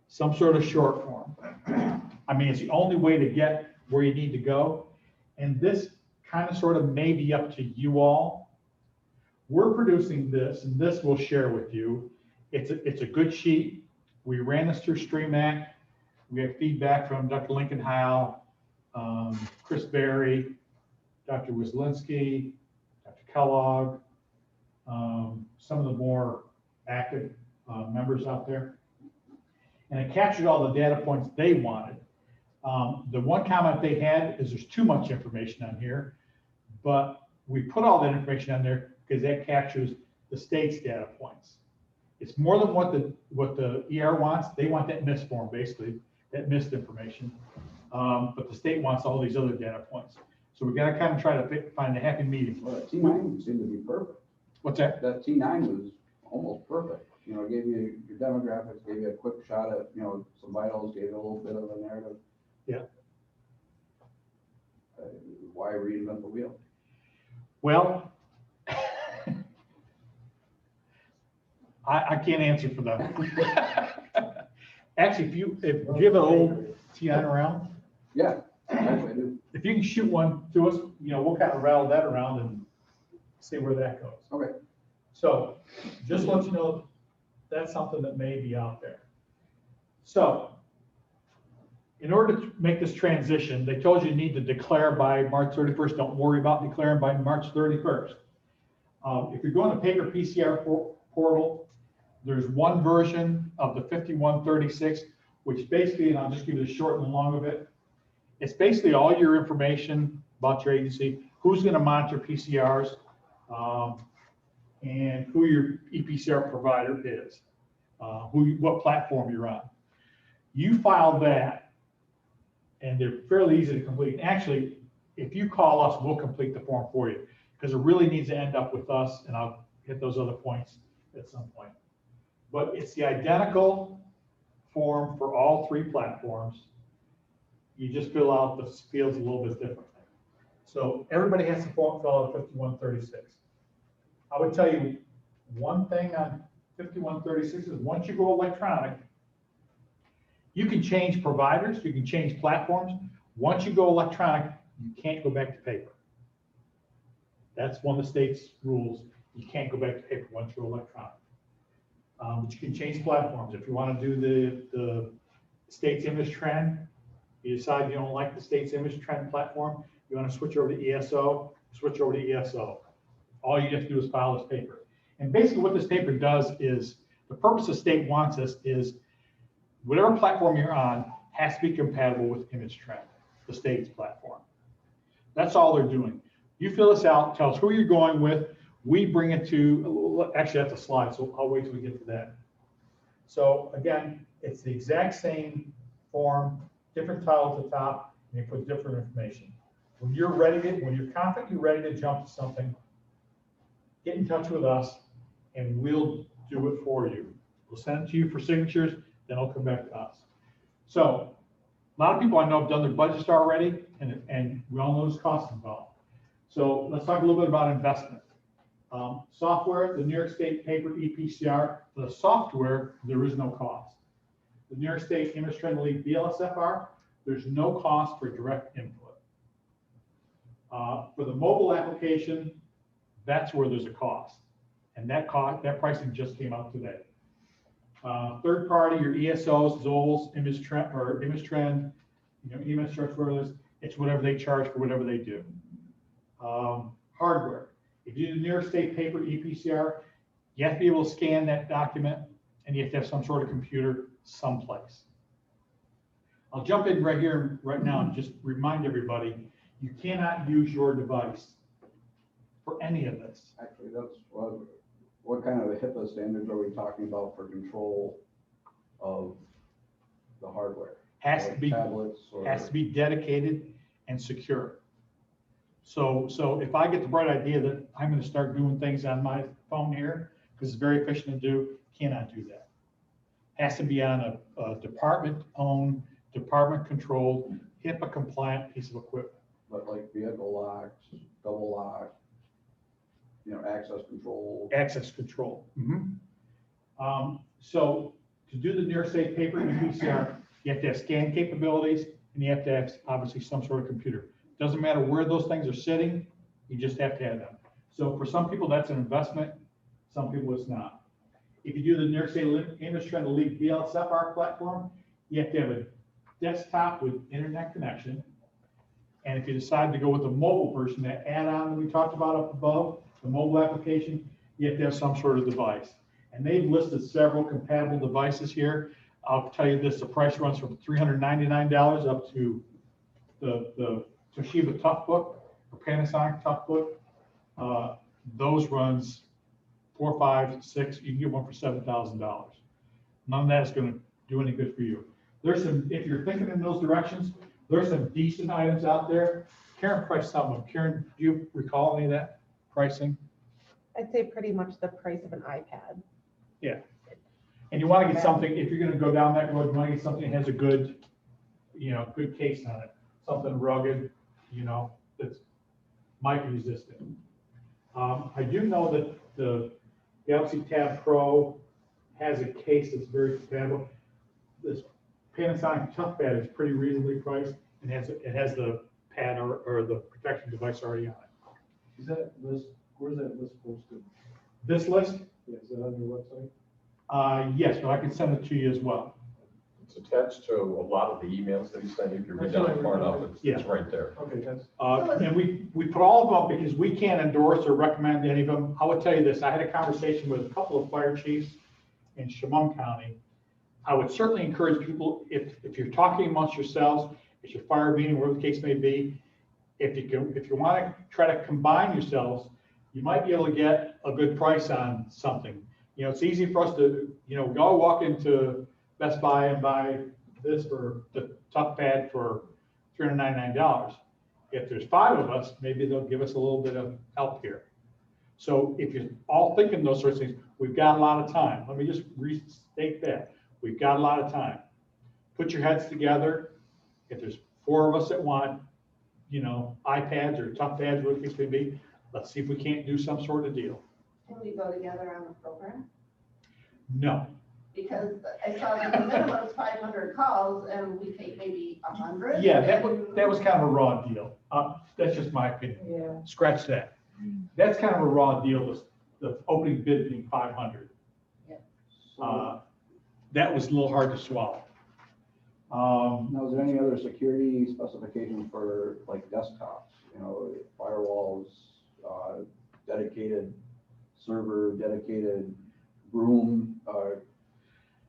Some sort of short form. I mean, it's the only way to get where you need to go. And this kind of sort of may be up to you all. We're producing this, and this we'll share with you. It's a good sheet. We ran this through StreamAct. We have feedback from Dr. Lincoln Howell, Chris Berry, Dr. Wislinski, Dr. Kellogg, some of the more active members out there. And it captured all the data points they wanted. The one comment they had is there's too much information on here, but we put all that information on there because that captures the state's data points. It's more than what the ER wants. They want that MIST form, basically, that MIST information. But the state wants all these other data points. So we got to kind of try to find a happy medium. Well, that T9 seemed to be perfect. What's that? That T9 was almost perfect. You know, it gave you your demographics, gave you a quick shot at, you know, some vitals, gave you a little bit of a narrative. Yeah. Why reinvent the wheel? Well, I can't answer for that. Actually, if you have an old T9 around, Yeah, actually I do. if you can shoot one to us, you know, we'll kind of rattle that around and see where that goes. Okay. So just let you know, that's something that may be out there. So in order to make this transition, they told you need to declare by March 31st. Don't worry about declaring by March 31st. If you're going to paper PCR portal, there's one version of the 5136, which basically, and I'll just give you the short and the long of it. It's basically all your information about your agency, who's going to monitor PCRs, and who your ePCR provider is, what platform you're on. You file that, and they're fairly easy to complete. Actually, if you call us, we'll complete the form for you, because it really needs to end up with us, and I'll hit those other points at some point. But it's the identical form for all three platforms. You just fill out the fields a little bit differently. So everybody has to fill out 5136. I would tell you one thing on 5136 is once you go electronic, you can change providers, you can change platforms. Once you go electronic, you can't go back to paper. That's one of the state's rules. You can't go back to paper once you're electronic. But you can change platforms. If you want to do the state's image trend, you decide you don't like the state's image trend platform, you want to switch over to ESO, switch over to ESO. All you have to do is file this paper. And basically what this paper does is, the purpose the state wants us is, whatever platform you're on has to be compatible with image trend, the state's platform. That's all they're doing. You fill this out, tell us who you're going with, we bring it to, actually that's a slide, so I'll wait till we get to that. So again, it's the exact same form, different tile at the top, and you put different information. When you're ready to, when you're confident you're ready to jump to something, get in touch with us and we'll do it for you. We'll send it to you for signatures, then it'll come back to us. So a lot of people I know have done their budgets already, and we all know there's costs involved. So let's talk a little bit about investment. Software, the New York State paper ePCR, for the software, there is no cost. The New York State Image Trend Lead BLSFR, there's no cost for direct input. For the mobile application, that's where there's a cost. And that pricing just came out today. Third party, your ESOs, Zols, Image Trend, Image Search Wireless, it's whatever they charge for whatever they do. Hardware. If you do the New York State paper ePCR, you have to be able to scan that document, and you have to have some sort of computer someplace. I'll jump in right here, right now, and just remind everybody, you cannot use your device for any of this. Actually, that's what kind of a HIPAA standards are we talking about for control of the hardware? Has Like to be tablets or has to be dedicated and secure. So if I get the bright idea that I'm going to start doing things on my phone here, because it's very efficient to do, cannot do that. Has to be on a department-owned, department-controlled, HIPAA-compliant piece of equipment. But like vehicle locks, double lock, access control. Access control. So to do the New York State paper ePCR, you have to have scan capabilities, and you have to have obviously some sort of computer. Doesn't matter where those things are sitting, you just have to have them. So for some people, that's an investment. Some people, it's not. If you do the New York State Image Trend Lead BLSFR platform, you have to have a desktop with internet connection. And if you decide to go with the mobile version, that add-on that we talked about up above, the mobile application, you have to have some sort of device. And they've listed several compatible devices here. I'll tell you this, the price runs from $399 up to the Toshiba Toughbook or Panasonic Toughbook. Those runs $4, $5, $6, you can get one for $7,000. None of that is going to do any good for you. There's some, if you're thinking in those directions, there's some decent items out there. Karen priced some of them. Karen, do you recall any of that pricing? I'd say pretty much the price of an iPad. Yeah. And you want to get something, if you're going to go down that road, you want to get something that has a good, good case on it. Something rugged, that's mic resistant. I do know that the Galaxy Tab Pro has a case that's very compatible. This Panasonic ToughPad is pretty reasonably priced, and it has the pad or the protection device already on it. Is that list, where's that list posted? This list? Yeah, is that on your website? Yes, but I can send it to you as well. It's attached to a lot of the emails that he sent. If you read down far enough, it's right there. Okay, that's, And we put all of them because we can't endorse or recommend any of them. I would tell you this, I had a conversation with a couple of fire chiefs in Chemung County. I would certainly encourage people, if you're talking amongst yourselves, it's your fire meeting, whatever the case may be, if you want to try to combine yourselves, you might be able to get a good price on something. You know, it's easy for us to, go walk into Best Buy and buy this for the tough pad for $399. If there's 5 of us, maybe they'll give us a little bit of help here. So if you're all thinking those sorts of things, we've got a lot of time. Let me just restate that. We've got a lot of time. Put your heads together. If there's 4 of us that want, iPads or tough pads, whatever the case may be, let's see if we can't do some sort of deal. Can we go together on the program? No. Because I saw that the minimum is 500 calls and we take maybe 100. Yeah, that was kind of a raw deal. That's just my opinion. Yeah. Scratch that. That's kind of a raw deal, the opening bid being 500. That was a little hard to swallow. Now, is there any other security specifications for like desktops, firewalls, dedicated server, dedicated room?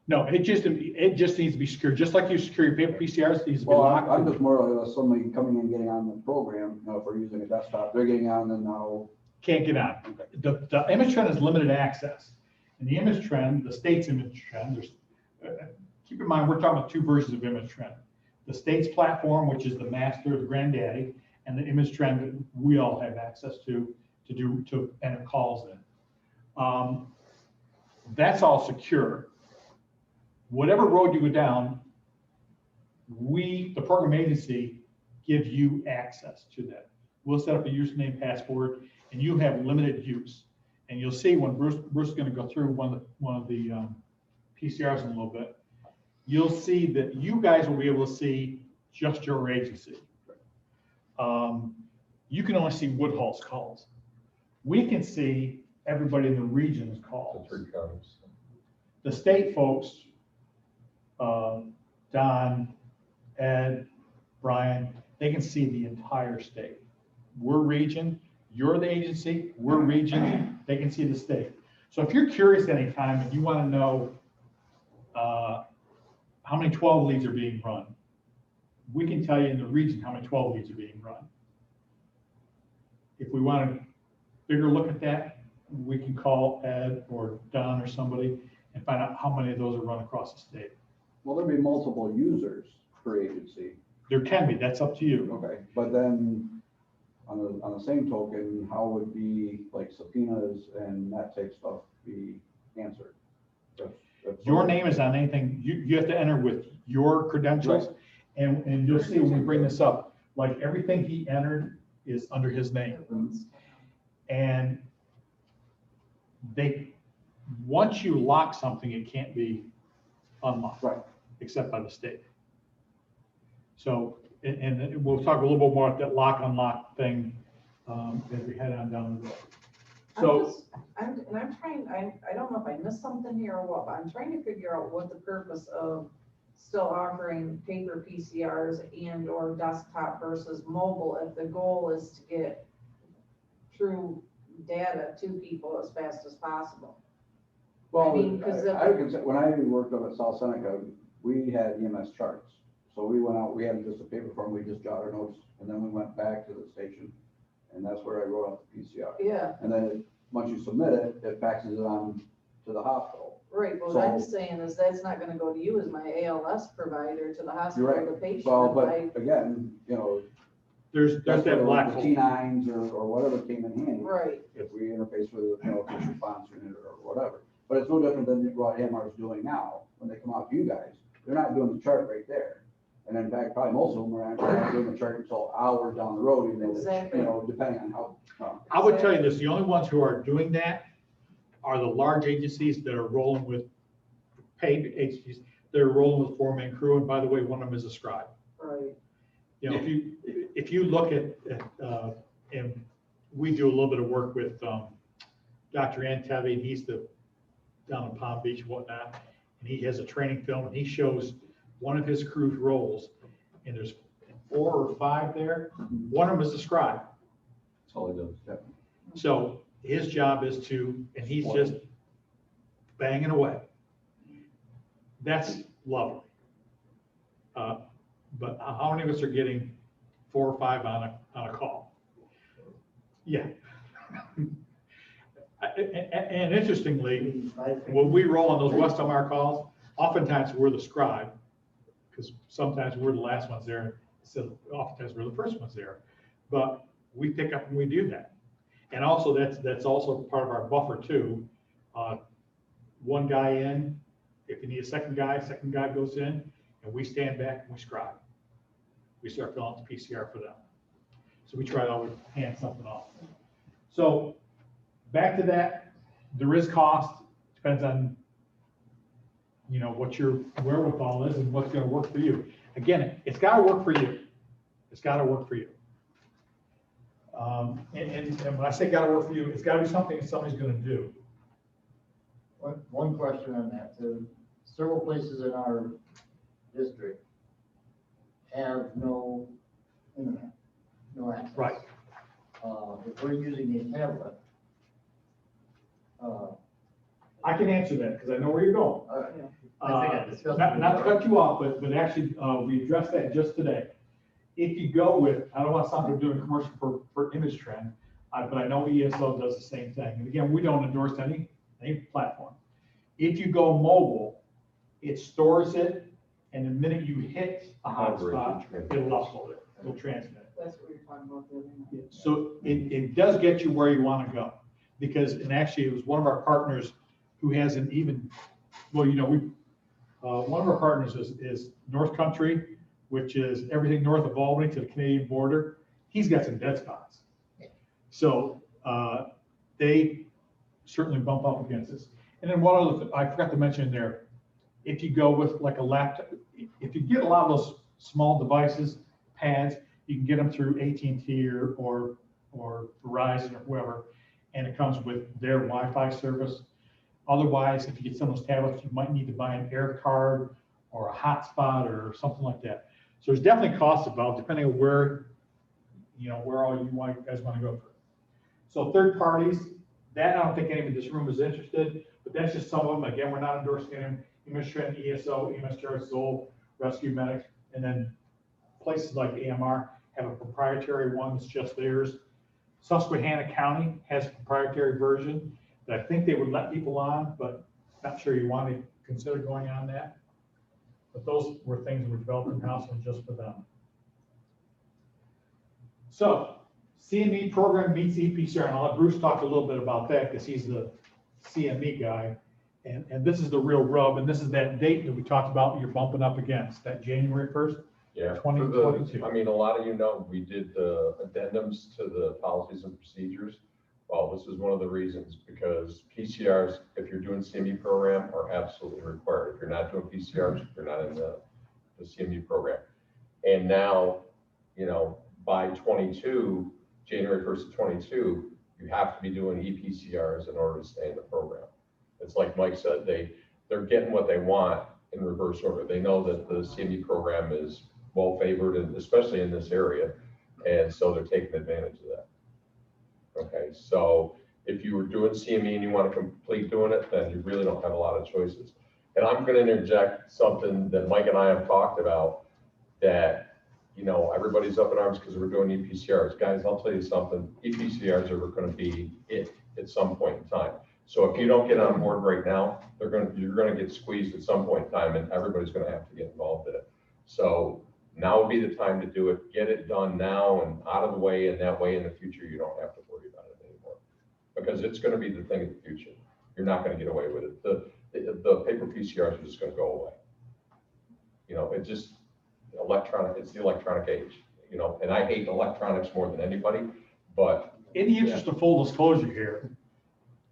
No, it just needs to be secured, just like you secure your paper PCRs, it needs to be Well, locked. I'm just more or less somebody coming in, getting on the program, if we're using a desktop, they're getting on and now. Can't get on. The image trend is limited access. And the image trend, the state's image trend, keep in mind, we're talking about 2 versions of image trend. The state's platform, which is the master, the granddaddy, and the image trend that we all have access to enter calls in. That's all secure. Whatever road you go down, the program agency, gives you access to that. We'll set up a username, password, and you have limited use. And you'll see when Bruce is going to go through one of the PCRs in a little bit, you'll see that you guys will be able to see just your agency. You can only see Woodhull's calls. We can see everybody in the region's calls. The 3 counties. The state folks, Don, Ed, Brian, they can see the entire state. We're region, you're the agency, we're region, they can see the state. So if you're curious anytime and you want to know how many 12 leads are being run, we can tell you in the region how many 12 leads are being run. If we want a bigger look at that, we can call Ed or Don or somebody and find out how many of those are run across the state. Will there be multiple users per agency? There can be, that's up to you. Okay, but then on the same token, how would be like subpoenas and that type stuff be answered? If Your name is on anything, you have to enter with your credentials. And you'll see when we bring this up, like everything he entered is under his name. And once you lock something, it can't be unlocked. Right. Except by the state. So, and we'll talk a little bit more about that lock unlock thing as we head on down the road. So, I'm trying, I don't know if I missed something here or what, but I'm trying to figure out what the purpose of still offering paper PCRs and or desktop versus mobile if the goal is to get true data to people as fast as possible. Well, I mean, 'cause I can say, when I worked up at South Seneca, we had EMS charts. So we went out, we had just a paper form, we just jotted our notes, and then we went back to the station. And that's where I wrote out the PCR. Yeah, And then, once you submit it, it faxes it on to the hospital. right, well, what I'm So- saying is that's not gonna go to you as my ALS provider to the hospital, You're right. the patient. Well, but I- again, there's that's that where black the hole. T9s or whatever came in handy. Right, If we interface with, first response unit or whatever. But it's no different than what AMR is doing now, when they come out to you guys, they're not doing the chart right there. And in fact, probably most of them are actually not doing the chart until hours down the road, even though, Exactly. depending on how. I would tell you this, the only ones who are doing that are the large agencies that are rolling with paid agencies. They're rolling with 4-man crew. And by the way, one of them is a scribe. right. If you look at and we do a little bit of work with Dr. Antevi, and he's down in Palm Beach and whatnot, and he has a training film and he shows one of his crew's roles, and there's 4 or 5 there, one of them is the scribe. That's all he does. So his job is to, and he's just banging away. That's lovely. But how many of us are getting 4 or 5 on a call? Yeah. And interestingly, when we roll on those West Elmar calls, oftentimes we're the scribe, because sometimes we're the last ones there, so oftentimes we're the first ones there. But we pick up and we do that. And also that's also part of our buffer too. One guy in, if you need a second guy goes in, and we stand back and we scribe. We start filling out the PCR for them. So we try to always hand something off. So back to that, there is cost, depends on, what your wherewithal is and what's gonna work for you. Again, it's gotta work for you. It's gotta work for you. And when I say gotta work for you, it's gotta be something that somebody's gonna do. One question on that, too. Several places in our district have no internet, no access. Right. If we're using a tablet, I can answer that because I know where you're going. I think I discussed it Not to before. cut you off, but actually, we addressed that just today. If you go with, I don't want to sound like I'm doing a commercial for Image Trend, but I know ESO does the same thing. And again, we don't endorse any platform. If you go mobile, it stores it, and the minute you hit a hotspot, it'll upload it, it'll transmit it. That's what you're talking about the other night. So it does get you where you want to go, because, and actually it was one of our partners who has an even, well, one of our partners is North Country, which is everything north of Albany to the Canadian border. He's got some dead spots. So they certainly bump up against us. And then one other thing, I forgot to mention there, if you go with like a laptop, if you get a lot of those small devices, pads, you can get them through AT&T or Verizon or whoever, and it comes with their Wi-Fi service. Otherwise, if you get some of those tablets, you might need to buy an air card or a hotspot or something like that. So there's definitely costs involved depending on where all you guys want to go for. So third parties, that I don't think anyone in this room is interested, but that's just some of them. Again, we're not endorsing them. Ems Trend, ESO, EMS Zoll, Rescue Medics, and then places like AMR have a proprietary one that's just theirs. Susquehanna County has a proprietary version that I think they would let people on, but not sure you want to consider going on that. But those were things that were developed in-house and just for them. So CME program meets ePCR, and I'll let Bruce talk a little bit about that because he's the CME guy. And this is the real rub, and this is that date that we talked about you're bumping up against, that January 1st. Yeah, 2022. I mean, a lot of we did the addendums to the policies and procedures. Well, this is one of the reasons, because PCRs, if you're doing CME program, are absolutely required. If you're not doing PCRs, you're not in the CME program. And now, by January 1st of 22, you have to be doing ePCRs in order to stay in the program. It's like Mike said, they're getting what they want in reverse order. They know that the CME program is well favored, and especially in this area, and so they're taking advantage of that. Okay, so if you were doing CME and you want to complete doing it, then you really don't have a lot of choices. And I'm going to interject something that Mike and I have talked about, that everybody's up in arms because we're doing ePCRs. Guys, I'll tell you something, ePCRs are going to be it at some point in time. So if you don't get on board right now, you're going to get squeezed at some point in time, and everybody's going to have to get involved in it. So now would be the time to do it. Get it done now and out of the way, and that way in the future you don't have to worry about it anymore, because it's going to be the thing of the future. You're not going to get away with it. The paper PCRs are just going to go away. It's just electronic. It's the electronic age. And I hate electronics more than anybody. But in the interest of full disclosure here,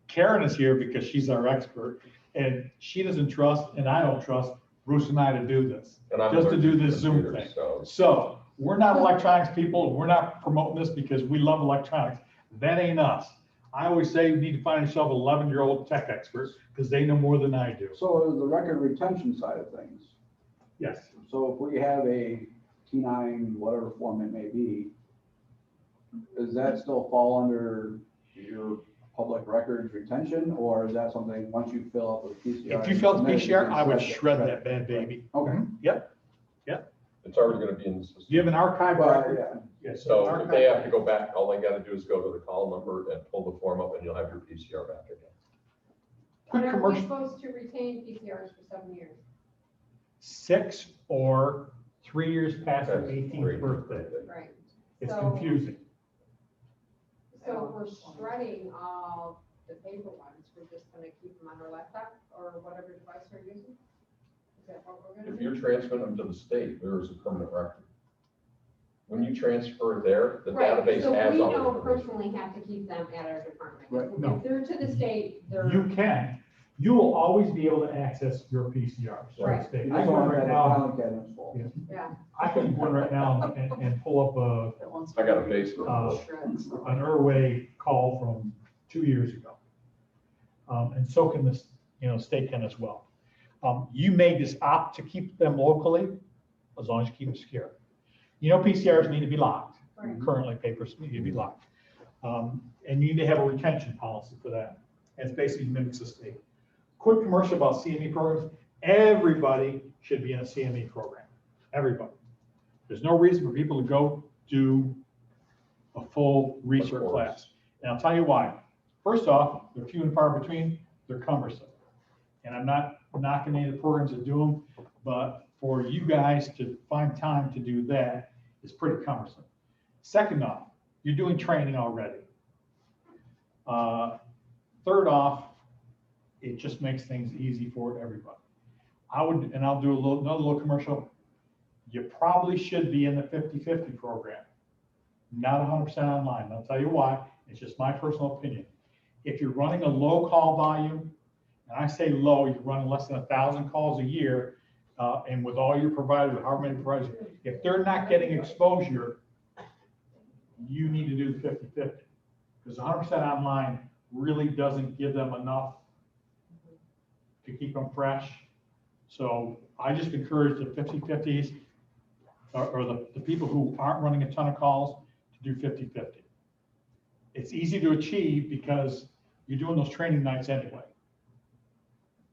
Karen is here because she's our expert, and she doesn't trust, and I don't trust Bruce and I to do this, just to do this Zoom thing. So we're not electronics people. We're not promoting this because we love electronics. That ain't us. I always say you need to find yourself an 11-year-old tech expert because they know more than I do. So the record retention side of things. Yes. So if we have a T9, whatever form it may be, does that still fall under your public records retention, or is that something, once you fill out the PCR? If you fill out the then you PCR, can I would it, shred that bad baby. Okay. Yep, It's already gonna be in the system. you have an archive Well, record. yeah, Yeah, So if archive they have to record. go back, all they gotta do is go to the call number and pull the form up and you'll have your PCR back again. Quick But are we commercial, supposed to retain PCRs for 7 years? 6 or 3 years past their That's 18th great. birthday. Right. It's So- confusing. So if we're shredding all the paper ones, we're just gonna keep them on our laptop or whatever device we're using? Is that what we're gonna If do? you're transferring them to the state, there is a permanent record. When you transfer there, the Right, database so has we all the don't information. personally have to keep them at our department. Right. No. If they're to the state, they're. You can, you will always be able to access your PCRs. from the Right. state. you I just can want right that now, filing cabinets full. Yeah. Yeah, I can go in right now and pull up I got a basement. an Irway call from 2 years ago. And so can this, state can as well. You may just opt to keep them locally, as long as you keep them secure. PCRs need to be locked. right. Currently, papers need to be locked. And you need to have a retention policy for that. And it basically mimics the state. Quick commercial about CME programs. Everybody should be in a CME program. Everybody. There's no reason for people to go do a full research course. class. And I'll tell you why. First off, they're few and far between. They're cumbersome. And I'm not knocking any of the programs that do them, but for you guys to find time to do that is pretty cumbersome. Second off, you're doing training already. Third off, it just makes things easy for everybody. I'll do another little commercial. You probably should be in the 50-50 program, not 100% online. And I'll tell you why. It's just my personal opinion. If you're running a low call volume, and I say low, you're running less than 1,000 calls a year, and with all your providers, however many providers, if they're not getting exposure, you need to do the 50-50. Because 100% online really doesn't give them enough to keep them fresh. So I just encourage the 50-50s or the people who aren't running a ton of calls to do 50-50. It's easy to achieve because you're doing those training nights anyway.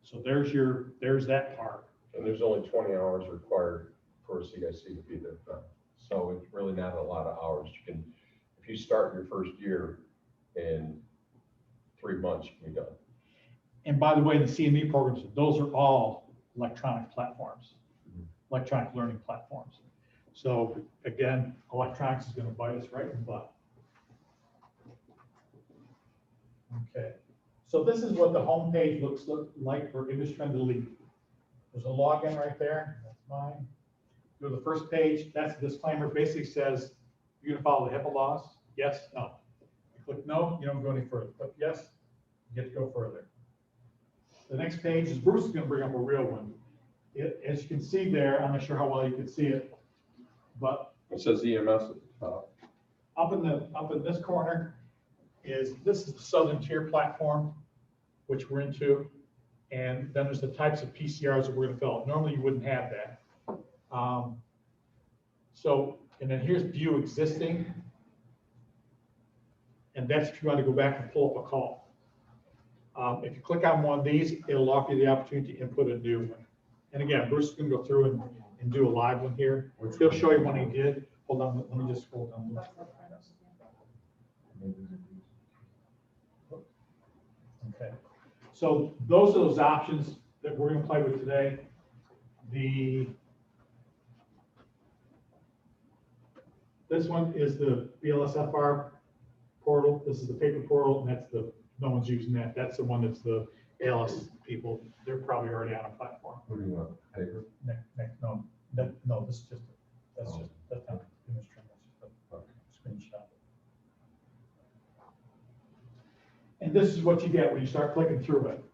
So there's that part. And there's only 20 hours required for a CIC to be there. So it's really not a lot of hours. If you start your first year in 3 months, you can be done. And by the way, the CME programs, those are all electronic platforms, electronic learning platforms. So again, electronics is going to bite us right in the butt. Okay, so this is what the home page looks like for Industry Delete. There's a login right there. That's mine. Go to the first page. That's the disclaimer. Basically says you're going to follow the HIPAA laws. Yes, no. You click no, you don't go any further. But yes, you get to go further. The next page is Bruce is going to bring up a real one. As you can see there, I'm not sure how well you can see it, but It says EMS at the top. up in this corner this is the Southern Tier platform, which we're into. And then there's the types of PCRs that we're going to fill out. Normally you wouldn't have that. And then here's view existing. And that's if you want to go back and pull up a call. If you click on one of these, it'll offer you the opportunity to input a new one. And again, Bruce is going to go through and do a live one here. He'll show you when he did. Hold on, let me just scroll down. Okay, so those are those options that we're going to play with today. This one is the BLSFR portal. This is the paper portal, and that's no one's using that. That's the one that's the ALS people. They're probably already on a platform. What do you want, paper? No, this is just, that's not image trim, that's just a screenshot. And this is what you get when you start clicking through it.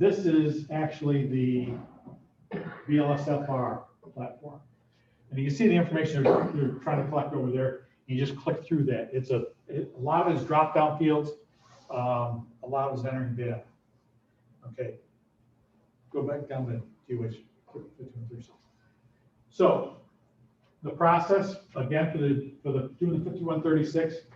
This is actually the BLSFR platform. And you can see the information they're trying to collect over there. You just click through that. A lot of it is drop-down fields. A lot of it is entering data. Okay. Go back down to DOH. So the process, again, for the doing the 5136,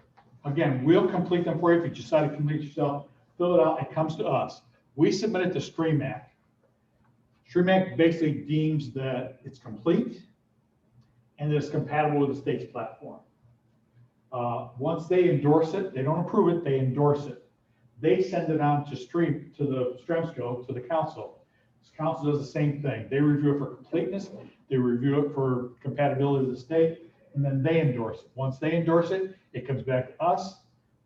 again, we'll complete them for you. If you decide to complete yourself, fill it out, it comes to us. We submit it to StreamAct. StreamAct basically deems that it's complete and that it's compatible with the state's platform. Once they endorse it, they don't approve it, they endorse it. They send it on to the STREMSCO, to the council. This council does the same thing. They review it for completeness, they review it for compatibility with the state, and then they endorse it. Once they endorse it, it comes back to us.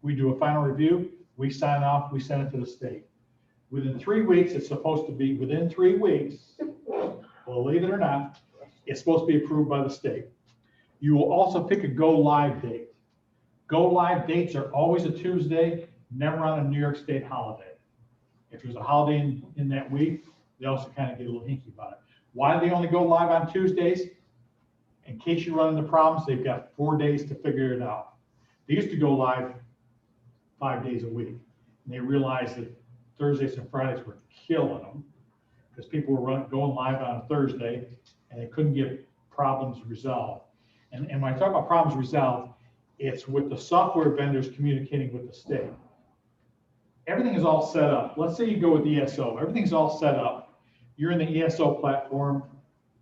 We do a final review, we sign off, we send it to the state. Within 3 weeks, it's supposed to be, within 3 weeks, believe it or not, it's supposed to be approved by the state. You will also pick a go live date. Go live dates are always a Tuesday, never on a New York State holiday. If there's a holiday in that week, they also kind of get a little hinky about it. Why do they only go live on Tuesdays? In case you run into problems, they've got 4 days to figure it out. They used to go live 5 days a week. And they realized that Thursdays and Fridays were killing them because people were going live on a Thursday and they couldn't get problems resolved. And when I talk about problems resolved, it's with the software vendors communicating with the state. Everything is all set up. Let's say you go with ESO. Everything's all set up. You're in the ESO platform.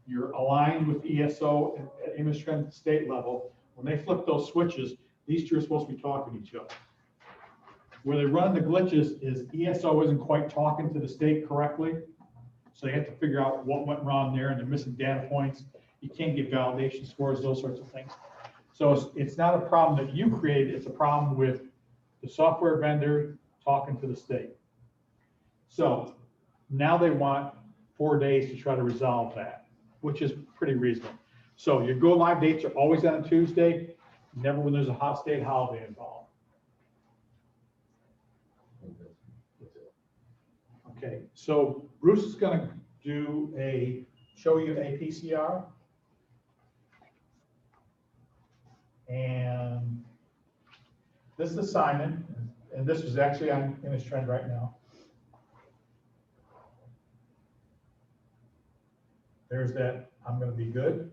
You're aligned with ESO at image trend state level. When they flip those switches, these two are supposed to be talking to each other. Where they run into glitches is ESO isn't quite talking to the state correctly. So they have to figure out what went wrong there and they're missing data points. You can't get validation scores, those sorts of things. So it's not a problem that you created, it's a problem with the software vendor talking to the state. So now they want 4 days to try to resolve that, which is pretty reasonable. So your go live dates are always on a Tuesday, never when there's a hot state holiday involved. Okay, so Bruce is going to show you a PCR. And this is Simon, and this is actually on image trend right now. There's that, I'm going to be good.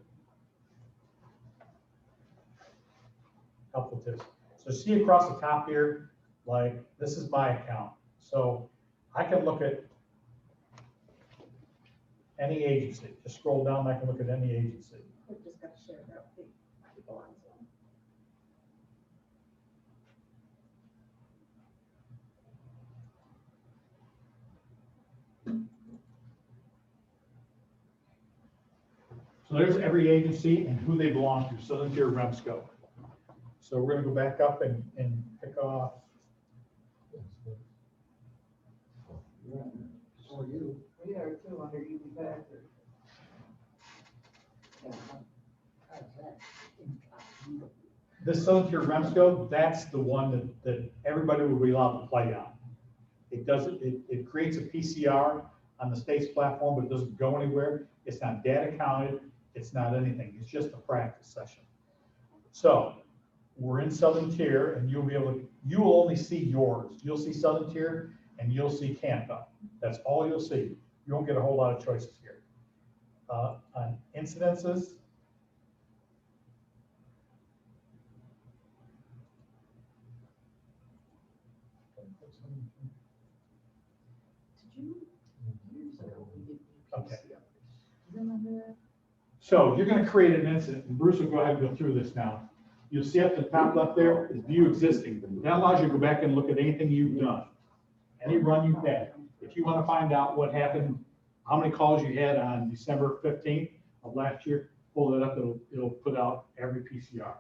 Helpful tips. So see across the top here, like this is my account. So I can look at any agency. Just scroll down, I can look at any agency. We've just got to share that with people on Zoom. So there's every agency and who they belong to, Southern Tier Remsco. So we're going to go back up and pick off. So you. We are too under EV factor. This Southern Tier Remsco, that's the one that everybody will be allowed to play on. It creates a PCR on the state's platform, but it doesn't go anywhere. It's not data counted. It's not anything. It's just a practice session. So we're in Southern Tier, and you will only see yours. You'll see Southern Tier, and you'll see Tampa. That's all you'll see. You won't get a whole lot of choices here. On incidences, okay. So you're going to create an incident, and Bruce will go ahead and go through this now. You'll see up the top left there is view existing. That allows you to go back and look at anything you've done, any run you've had. If you want to find out what happened, how many calls you had on December 15th of last year, pull it up, it'll put out every PCR.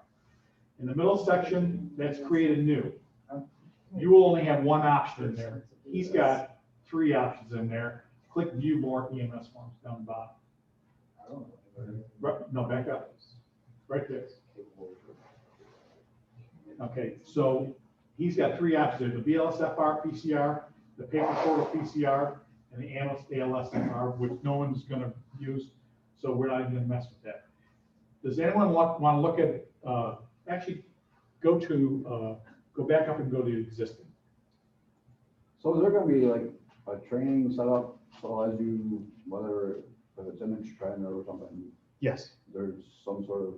In the middle section, that's created new. You will only have one option in there. He's got 3 options in there. Click view more EMS forms down the bottom. Right, no, back up. Right there. Okay, so he's got 3 options there: the BLSFR PCR, the paper portal PCR, and the ALSFR, which no one's going to use, so we're not even going to mess with that. Does anyone want to look at? Actually, go back up and go to existing. So is there gonna be like a training set up, so as you, whether if it's image trend or something, Yes. There's some sort of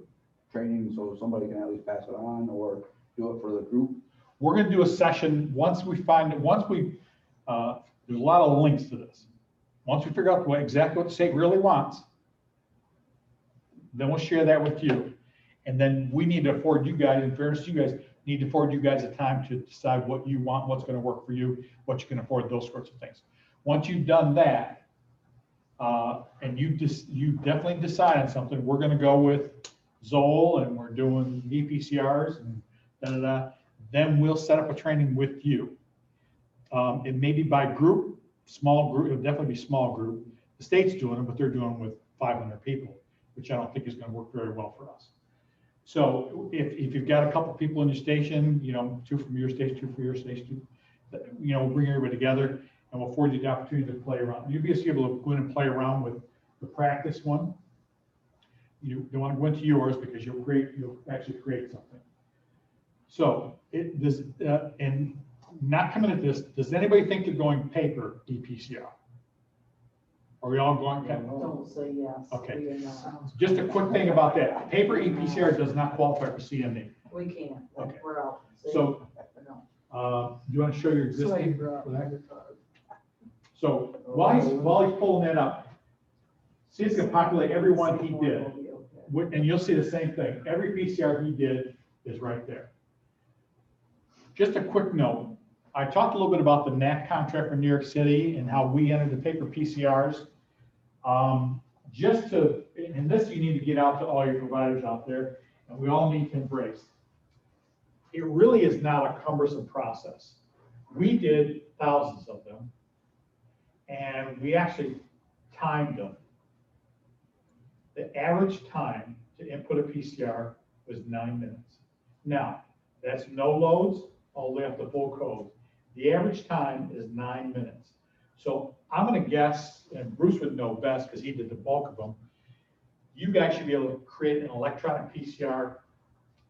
training so somebody can at least pass it on or do it for the group. We're gonna do a session, once we find, there's a lot of links to this. Once we figure out exactly what the state really wants, then we'll share that with you. And then we need to afford you guys, in fairness to you guys, need to afford you guys the time to decide what you want, what's gonna work for you, what you can afford, those sorts of things. Once you've done that, and you definitely decide on something, we're gonna go with Zoll and we're doing ePCRs and da-da-da, then we'll set up a training with you. It may be by group, small group, it'll definitely be small group. The state's doing it, but they're doing it with 500 people, which I don't think is gonna work very well for us. So if you've got a couple people in your station, 2 from your station, 2 from your station, we'll bring everybody together and we'll afford you the opportunity to play around. You'll be able to go in and play around with the practice one. You don't want to go into yours because you'll actually create something. So and not coming at this, does anybody think they're going paper ePCR? Are we all going? Don't say yes. Okay. We are not. Just a quick thing about that. Paper ePCR does not qualify for CME. We can't, Okay. we're out. So, No. do you want to show your existing for that? So while he's pulling that up, see, it's gonna populate every one he did. And you'll see the same thing. Every PCR he did is right there. Just a quick note. I talked a little bit about the NAC contract for New York City and how we entered the paper PCRs. And this you need to get out to all your providers out there, and we all need to embrace. It really is not a cumbersome process. We did thousands of them, and we actually timed them. The average time to input a PCR was 9 minutes. Now, that's no loads, all the way up to full code. The average time is 9 minutes. So I'm gonna guess, and Bruce would know best because he did the bulk of them, you guys should be able to create an electronic PCR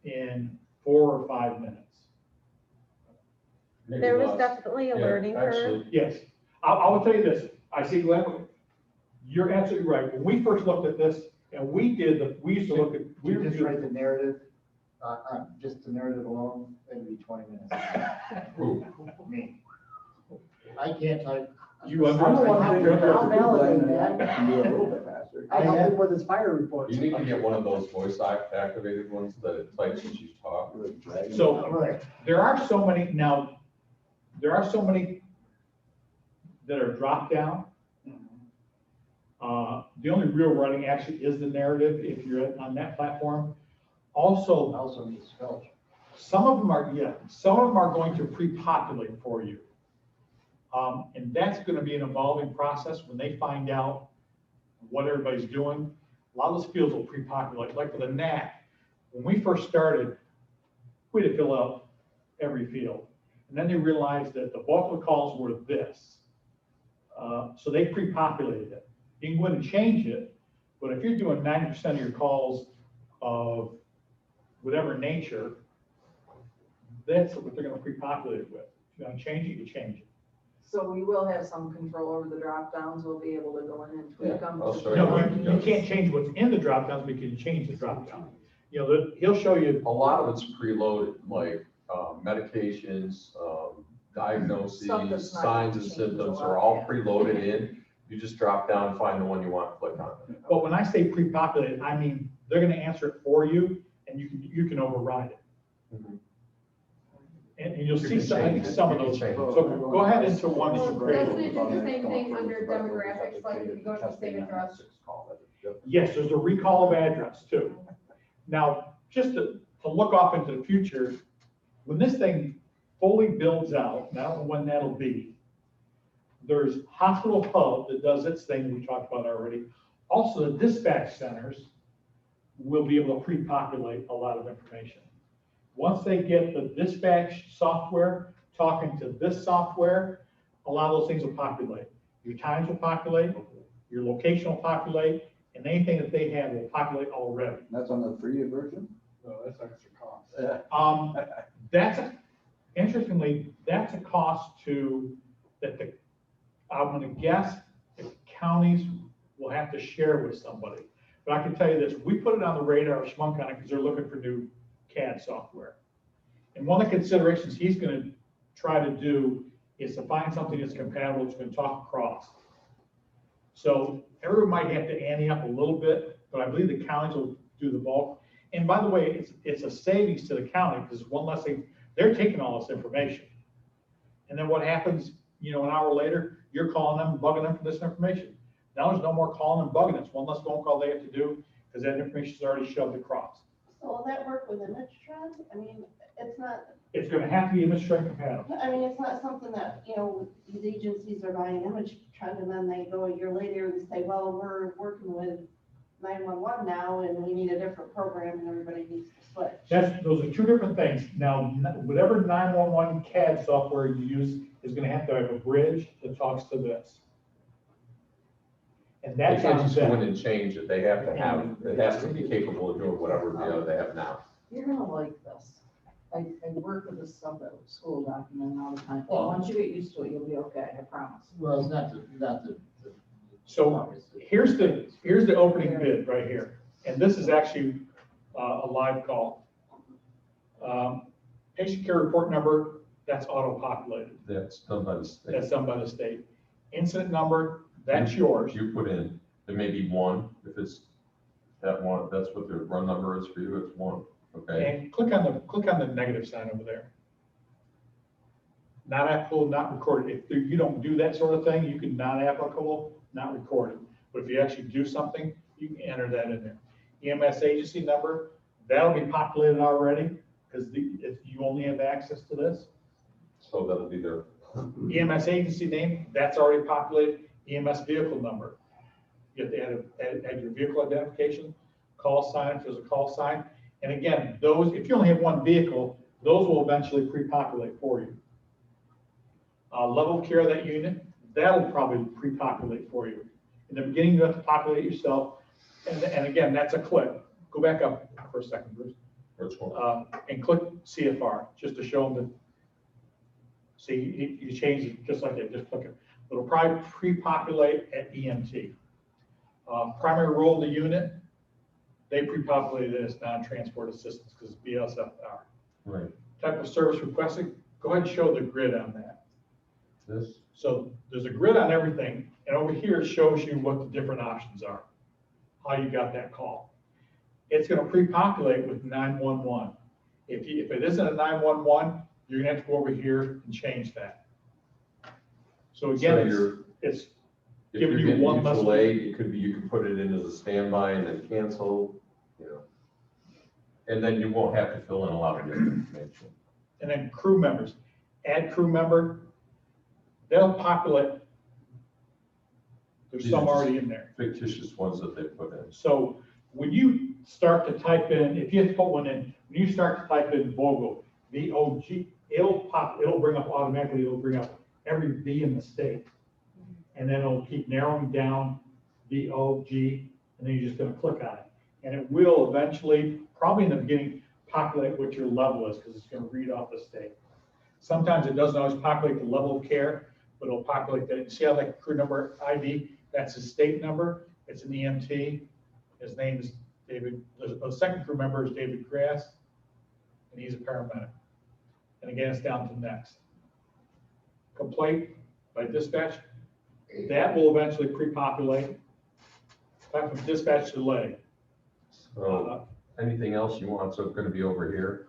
in 4 or 5 minutes. Maybe There was less. definitely a Yeah, learning curve. actually, Yes, I will tell you this. I see, Glenn, you're absolutely right. When we first looked at this, and we used to look at, we You just reviewed- write the narrative, just the narrative alone, it'd be 20 minutes. Who? Me. I can't type. You I'm the one who- I'll validate That that. can do it a little bit faster. I helped him with his fire report. You need to get one of those voice activated ones that it types as you talk. So Right. there are so many that are dropped down. The only real running actually is the narrative if you're on that platform. Also, Also needs spell check. some of them are going to pre-populate for you. And that's gonna be an evolving process when they find out what everybody's doing. A lot of those fields will pre-populate, like for the NAC. When we first started, we had to fill out every field. And then they realized that the bulk of the calls were this. So they pre-populated it. You can go in and change it, but if you're doing 90% of your calls of whatever nature, that's what they're gonna pre-populate it with. If you wanna change it, you change it. So we will have some control over the drop downs, we'll be able to go in and tweak them. I'll show No, you can't change what's in the drop downs, but you can change the drop down. He'll show you. A lot of it's preloaded, like medications, diagnoses, Stuff that's not signs and changed a symptoms lot, are all yeah. preloaded in. You just drop down, find the one you want, click on it. But when I say pre-populated, I mean, they're gonna answer it for you and you can override it. Mhm. And you'll You see can some, I think change it. some of You can those. change it. So go ahead into one that you Well, created. doesn't it do the same thing under demographics, like if you go to the same address? Yes, there's a recall of address too. Now, just to look off into the future, when this thing fully builds out, and I don't know when that'll be, there's Hospital Hub that does its thing we talked about already. Also, the dispatch centers will be able to pre-populate a lot of information. Once they get the dispatch software talking to this software, a lot of those things will populate. Your times will populate, your location will populate, and anything that they have will populate already. That's on the free version? No, that's extra cost. Interestingly, that's a cost I'm gonna guess the counties will have to share with somebody. But I can tell you this, we put it on the radar of Schmunk County because they're looking for new CAD software. And one of the considerations he's gonna try to do is to find something that's compatible, that's gonna talk across. So everyone might have to ante up a little bit, but I believe the counties will do the bulk. And by the way, it's a savings to the county because one less thing, they're taking all this information. And then what happens, an hour later, you're calling them, bugging them for this information. Now there's no more calling and bugging. It's one less phone call they have to do because that information is already shoved across. So will that work with image trend? I mean, it's not, It's gonna have to be image trend compatible. I mean, it's not something that, these agencies are buying image trend and then they go a year later and say, well, we're working with 911 now and we need a different program and everybody needs to switch. Those are two different things. Now, whatever 911 CAD software you use is gonna have to have a bridge that talks to this. And They that's can't on just go in them. and change it. They have to have, it has to be capable of doing whatever they have now. You're gonna like this. I work with this stuff at school document all the time. Well- Once you get used to it, you'll be okay, I promise. Well, it's not the. So here's the opening bid right here. And this is actually a live call. Patient care report number, that's auto-populated. That's done by the state. That's done by the state. Incident number, that's yours. You put in, there may be one, if it's that one, that's what the run number is for you, it's one, okay? And click on the negative sign over there. Not applicable, not recorded. If you don't do that sort of thing, you can not applicable, not recorded. But if you actually do something, you can enter that in there. EMS agency number, that'll be populated already because if you only have access to this. So that'll be there. EMS agency name, that's already populated. EMS vehicle number. You have to add your vehicle identification, call sign, if there's a call sign. And again, those, if you only have one vehicle, those will eventually pre-populate for you. Level of care of that unit, that'll probably pre-populate for you. In the beginning, you have to populate yourself. And again, that's a click. Go back up for a second, Bruce. Which one? And click CFR, just to show them that. See, you change it just like that, just click it. It'll probably pre-populate at EMT. Primary role of the unit, they pre-populated as non-transport assistance because it's BSFR. Right. Type of service requested, go ahead and show the grid on that. This? So there's a grid on everything, and over here it shows you what the different options are, how you got that call. It's gonna pre-populate with 911. If it isn't a 911, you're gonna have to go over here and change that. So again, it's If giving you're you getting one less. mutual aid, it could be, you can put it in as a standby and then cancel, And then you won't have to fill in a lot of different information. And then crew members, add crew member, they'll populate. There's These some are already in there. Fictitious ones that they put in. So when you start to type in, if you have to put one in, when you start to type in VOGO, V-O-G, it'll bring up automatically, it'll bring up every V in the state. And then it'll keep narrowing down V-O-G, and then you're just gonna click on it. And it will eventually, probably in the beginning, populate what your level is, because it's gonna read off the state. Sometimes it doesn't always populate the level of care, but it'll populate that. You see how that crew number ID, that's his state number, it's an EMT. His name is David, the second crew member is David Grass, and he's a paramedic. And again, it's down to next. Complaint by dispatch, that will eventually pre-populate. Back from dispatch delay. So anything else you want, so it's gonna be over here.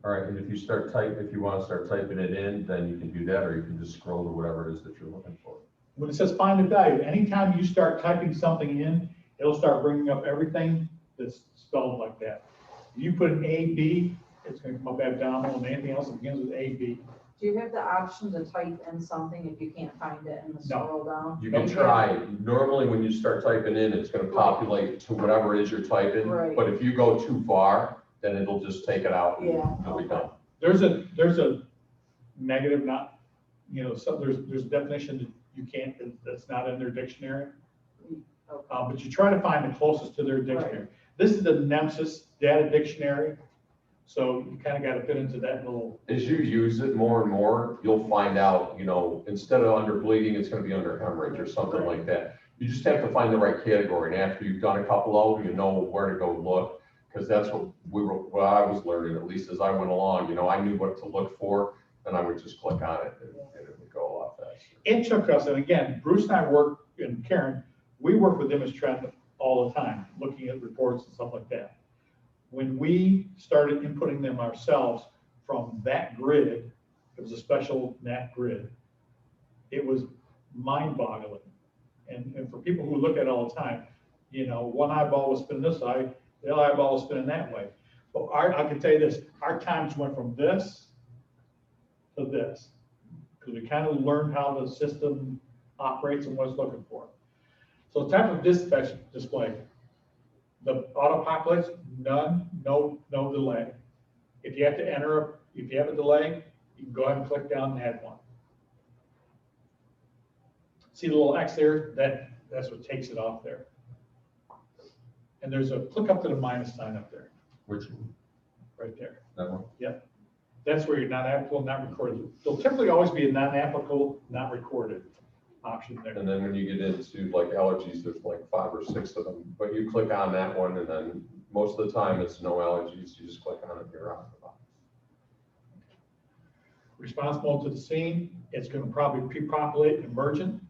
All right, and if you want to start typing it in, then you can do that, or you can just scroll to whatever it is that you're looking for. When it says find a value, anytime you start typing something in, it'll start bringing up everything that's spelled like that. If you put an A-B, it's gonna come up abdominal, and anything else that begins with A-B. Do you have the option to type in something if you can't find it and scroll down? You can try. Normally, when you start typing in, it's gonna populate to whatever it is you're typing. Right. But if you go too far, then it'll just take it out. And Yeah. You'll be done. There's a negative, not, there's a definition that you can't, that's not in their dictionary. But you try to find the closest to their dictionary. Right. This is the Nemesis data dictionary. So you kind of got to fit into that little. As you use it more and more, you'll find out, instead of under bleeding, it's gonna be under hemorrhage or something like that. You just have to find the right category, and after you've done a couple of them, you know where to go look, because that's what I was learning, at least as I went along, you know, I knew what to look for, and I would just click on it, and it would go a lot faster. It took us, and again, Bruce and I work, and Karen, we work with Image Trend all the time, looking at reports and stuff like that. When we started inputting them ourselves from that grid, it was a special NAT grid, it was mind-boggling. And for people who look at it all the time, you know, one eyeball was spinning this side, the other eyeball was spinning that way. But I can tell you this, our times went from this to this, because we kind of learned how the system operates and what it's looking for. So type of dispatch display, the auto populates, none, no delay. If you have to enter, if you have a delay, you can go ahead and click down and add one. See the little X there? That's what takes it off there. And there's a click up to the minus sign up there. Which one? Right there. That one? Yep. That's where you're not applicable, not recorded. There'll typically always be a non-applicable, not recorded option there. And then when you get into like allergies, there's like 5 or 6 of them, but you click on that one, and then most of the time it's no allergies. You just click on it, you're out of the box. Response mode to the scene, it's going to probably pre-populate emergent.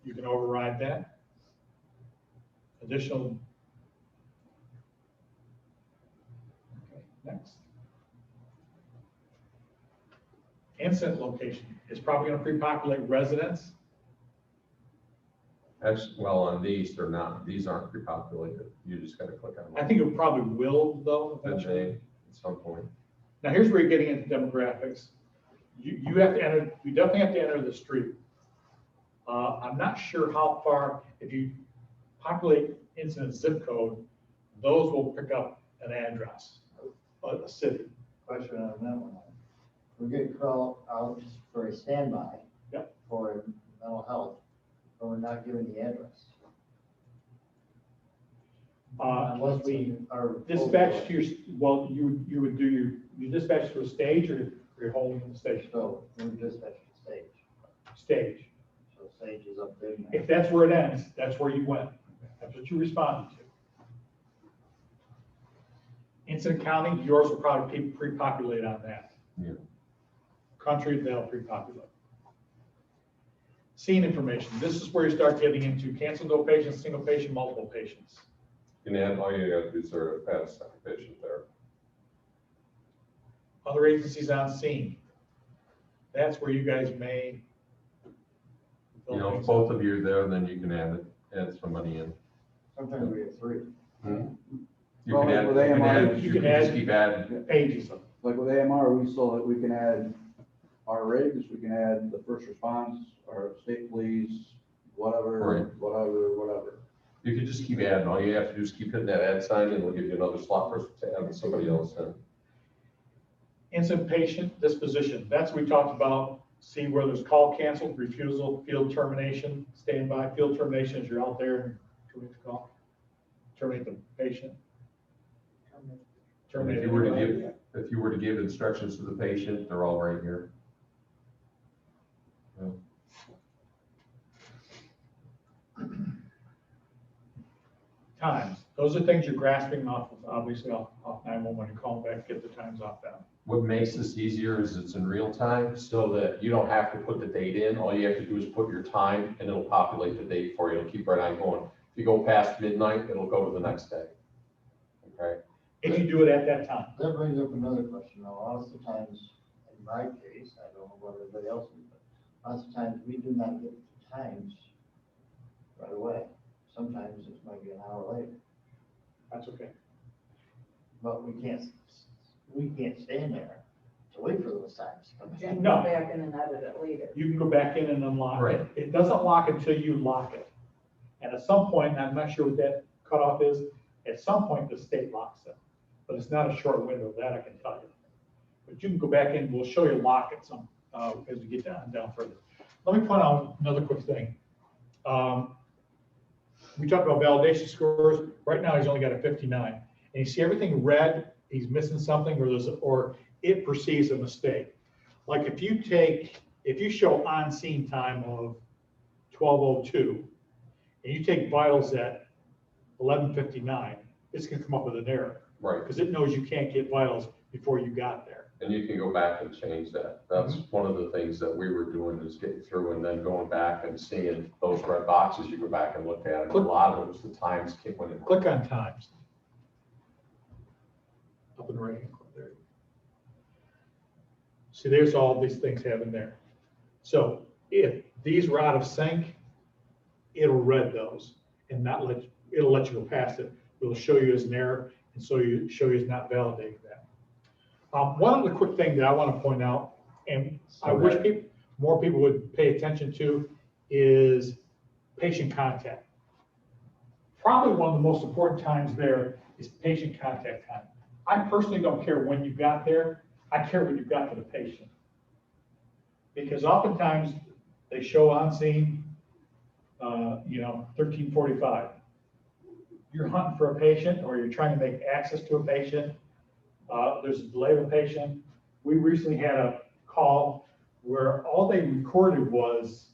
You can override that. Additional. Okay, next. Incident location is probably going to pre-populate residents. Actually, well, on these, they're not. These aren't pre-populated. You just got to click on them. I think it probably will though. Eventually, at some point. Now here's where you're getting into demographics. You have to enter, you definitely have to enter the street. I'm not sure how far, if you populate incident zip code, those will pick up an address, a city. Question on that one. We get called out for a standby. Yep. For mental health, but we're not given the address. Unless we are. Dispatch to your, well, you would do you dispatch to a stage, or you're holding the station? So we dispatch to stage. Stage. So stage is up there. If that's where it ends, that's where you went. That's what you responded to. Incident county, yours will probably pre-populate on that. Yeah. Country, they'll pre-populate. Scene information. This is where you start getting into cancel no patients, single patient, multiple patients. You can add, all you got to do is sort of add a second patient there. Other agencies on scene. That's where you guys may. You know, if both of you are there, then you can add somebody in. Sometimes we have 3. You Well, can add, with you can AMR, add, you you can can just add- keep adding. Pages of. Like with AMR, we can add our rigs, we can add the first response, our state police, whatever, Right. whatever. You can just keep adding. All you have to do is keep hitting that add sign, and we'll give you another slot for to add somebody else in. Incident patient disposition. That's what we talked about. See where there's call canceled, refusal, field termination, standby. Field termination is you're out there and terminate the call. Terminate the patient. Terminate. If you were to give instructions to the patient, they're all right here. Yeah. Times. Those are things you're grasping off of, obviously off 911 and calling back, get the times off them. What makes this easier is it's in real time, so that you don't have to put the date in. All you have to do is put your time, and it'll populate the date for you. It'll keep right on going. If you go past midnight, it'll go to the next day. Okay? If you do it at that time. That brings up another question. Now, lots of times, in my case, I don't know what everybody else is, but lots of times we do not get the times right away. Sometimes it might be an hour later, That's okay. but we can't stand there to wait for those times to come in. And No. go back in and edit it later. You can go back in and unlock Right. it. It doesn't lock until you lock it. And at some point, and I'm not sure what that cutoff is, at some point the state locks it. But it's not a short window, that I can tell you. But you can go back in, we'll show you lock it some, as we get down further. Let me point out another quick thing. We talked about validation scores. Right now, he's only got a 59. And you see everything red, he's missing something, or it perceives a mistake. Like if you show on scene time of 12:02, and you take vitals at 11:59, it's gonna come up with an error, Right, because it knows you can't get vitals before you got there. and you can go back and change that. That's one of the things that we were doing, is getting through and then going back and seeing those red boxes, you go back and look at them. A lot of it was the times when it. Click on times. Up in the right hand corner, there. See, there's all these things having there. So if these were out of sync, it'll read those and not it'll let you go past it. It'll show you as an error and show you as not validating that. One other quick thing that I want to point out, and I wish more people would pay attention to, is patient contact. Probably one of the most important times there is patient contact time. I personally don't care when you got there. I care when you got to the patient. Because oftentimes they show on scene, 13:45. You're hunting for a patient or you're trying to make access to a patient. There's a delay of a patient. We recently had a call where all they recorded was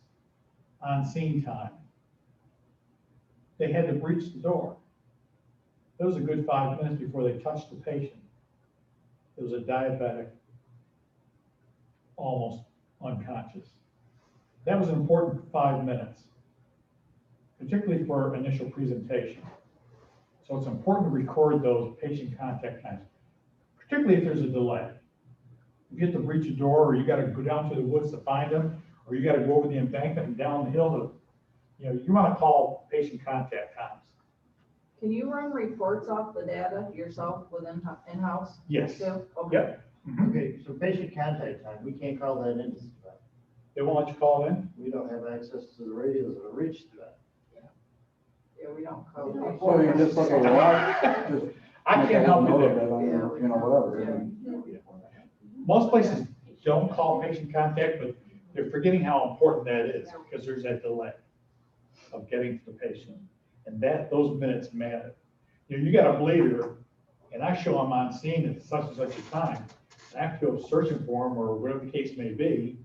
on scene time. They had to breach the door. It was a good 5 minutes before they touched the patient. It was a diabetic, almost unconscious. That was an important 5 minutes, particularly for initial presentation. So it's important to record those patient contact times, particularly if there's a delay. If you have to breach a door, or you got to go down to the woods to find them, or you got to go over the embankment and down the hill to, you want to call patient contact times. Can you run reports off the data yourself in-house? Yes. Still? Okay. Yep. Mhm. Okay, so patient contact time, we can't call that into that. They won't let you call in? We don't have access to the radios that reach that. Yeah, we don't call. So you just look at the log, just. I can't help you note of there. it on your, whatever. Most places don't call patient contact, but they're forgetting how important that is, because there's that delay of getting to the patient. And those minutes matter. You got a bleeder, and I show them on scene at such and such a time, and I have to go searching for them, or whatever the case may be.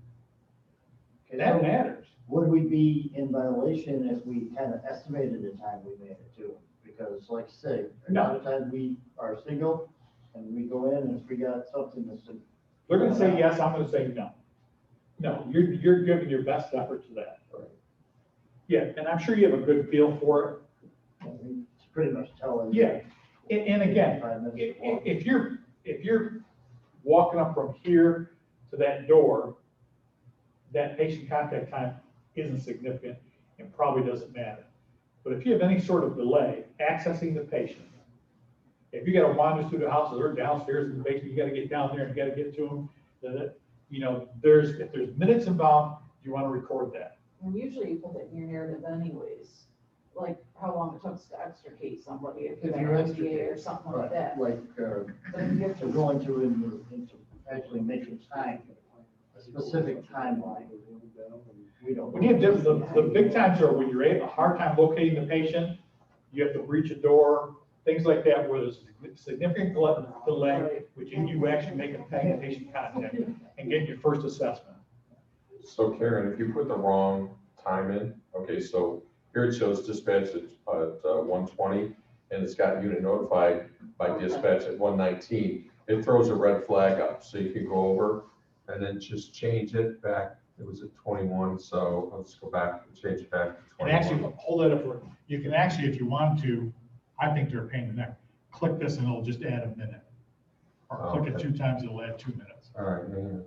That matters. Would we be in violation if we kind of estimated the time we made it to? Because like I say, a lot of times we are single and we go in and if we got something that's. They're gonna say yes, I'm gonna say no. No, you're giving your best effort to that. Yeah, and I'm sure you have a good feel for it. It's pretty much telling. Yeah, and again, 5 minutes to walk. if you're walking up from here to that door, that patient contact time isn't significant and probably doesn't matter. But if you have any sort of delay accessing the patient, if you gotta wander through the house, or they're downstairs in the basement, you gotta get down there and you gotta get to them, then if there's minutes involved, you wanna record that. And usually you put it in your narrative anyways, like how long it took to extricate somebody, if you If had you're an extricated, MBA or something like Right, that. like, But if you have to to, go into actually making time, a specific timeline. We don't. When you have the big times are when you're a hard time locating the patient, you have to breach a door, things like that, where there's significant delay, which you actually make a patient contact and get your first assessment. So Karen, if you put the wrong time in, okay, so here it shows dispatch at 1:20, and it's got unit notified by dispatch at 1:19. It throws a red flag up, so you can go over and then just change it back. It was at 21, so let's go back and change it back to And 21. actually, hold that up, you can actually, if you want to, I think they're a pain in the neck, click this and it'll just add a minute. Or click it Okay. 2 times, it'll add 2 minutes. All right, yeah.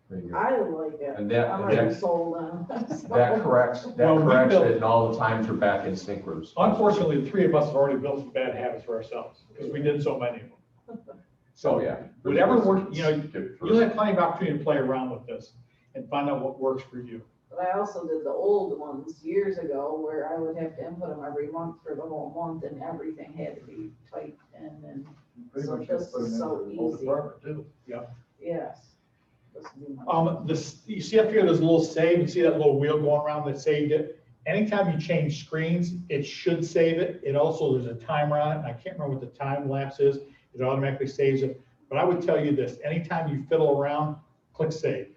There you go. I like it. And that- I'm and already that- sold on. That corrects Well, we it, built- and all the times are back in sync with us. Unfortunately, the 3 of us have already built some bad habits for ourselves, because we did so many of them. So, yeah. Whatever works, Get you'll through. have plenty of opportunity to play around with this and find out what works for you. But I also did the old ones years ago where I would have to input them every month for the whole month and everything had to be typed in and, Pretty So much this just put them is in so the whole easy. department too. yes. This would be much- You see up here, there's a little save, you see that little wheel going around that saved it? Anytime you change screens, it should save it. It also, there's a timer on it, and I can't remember what the time lapse is. It automatically saves it. But I would tell you this, anytime you fiddle around, click save.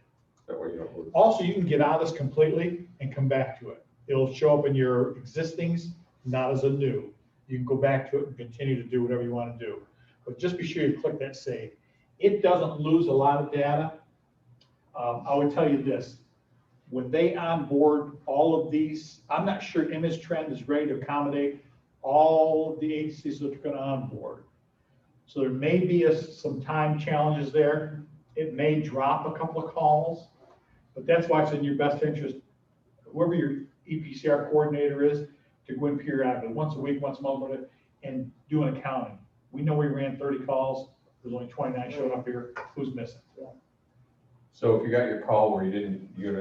That way you don't lose. Also, you can get out of this completely and come back to it. It'll show up in your existings, not as a new. You can go back to it and continue to do whatever you want to do. But just be sure you click that save. It doesn't lose a lot of data. I would tell you this, when they onboard all of these, I'm not sure Image Trend is ready to accommodate all of the agencies that are going to onboard. So there may be some time challenges there. It may drop a couple of calls, but that's why it's in your best interest, whoever your ePCR coordinator is, to go in periodically, once a week, once a month, whatever, and do an accounting. We know we ran 30 calls, there's only 29 showing up here, who's missing? So if you got your call where you didn't get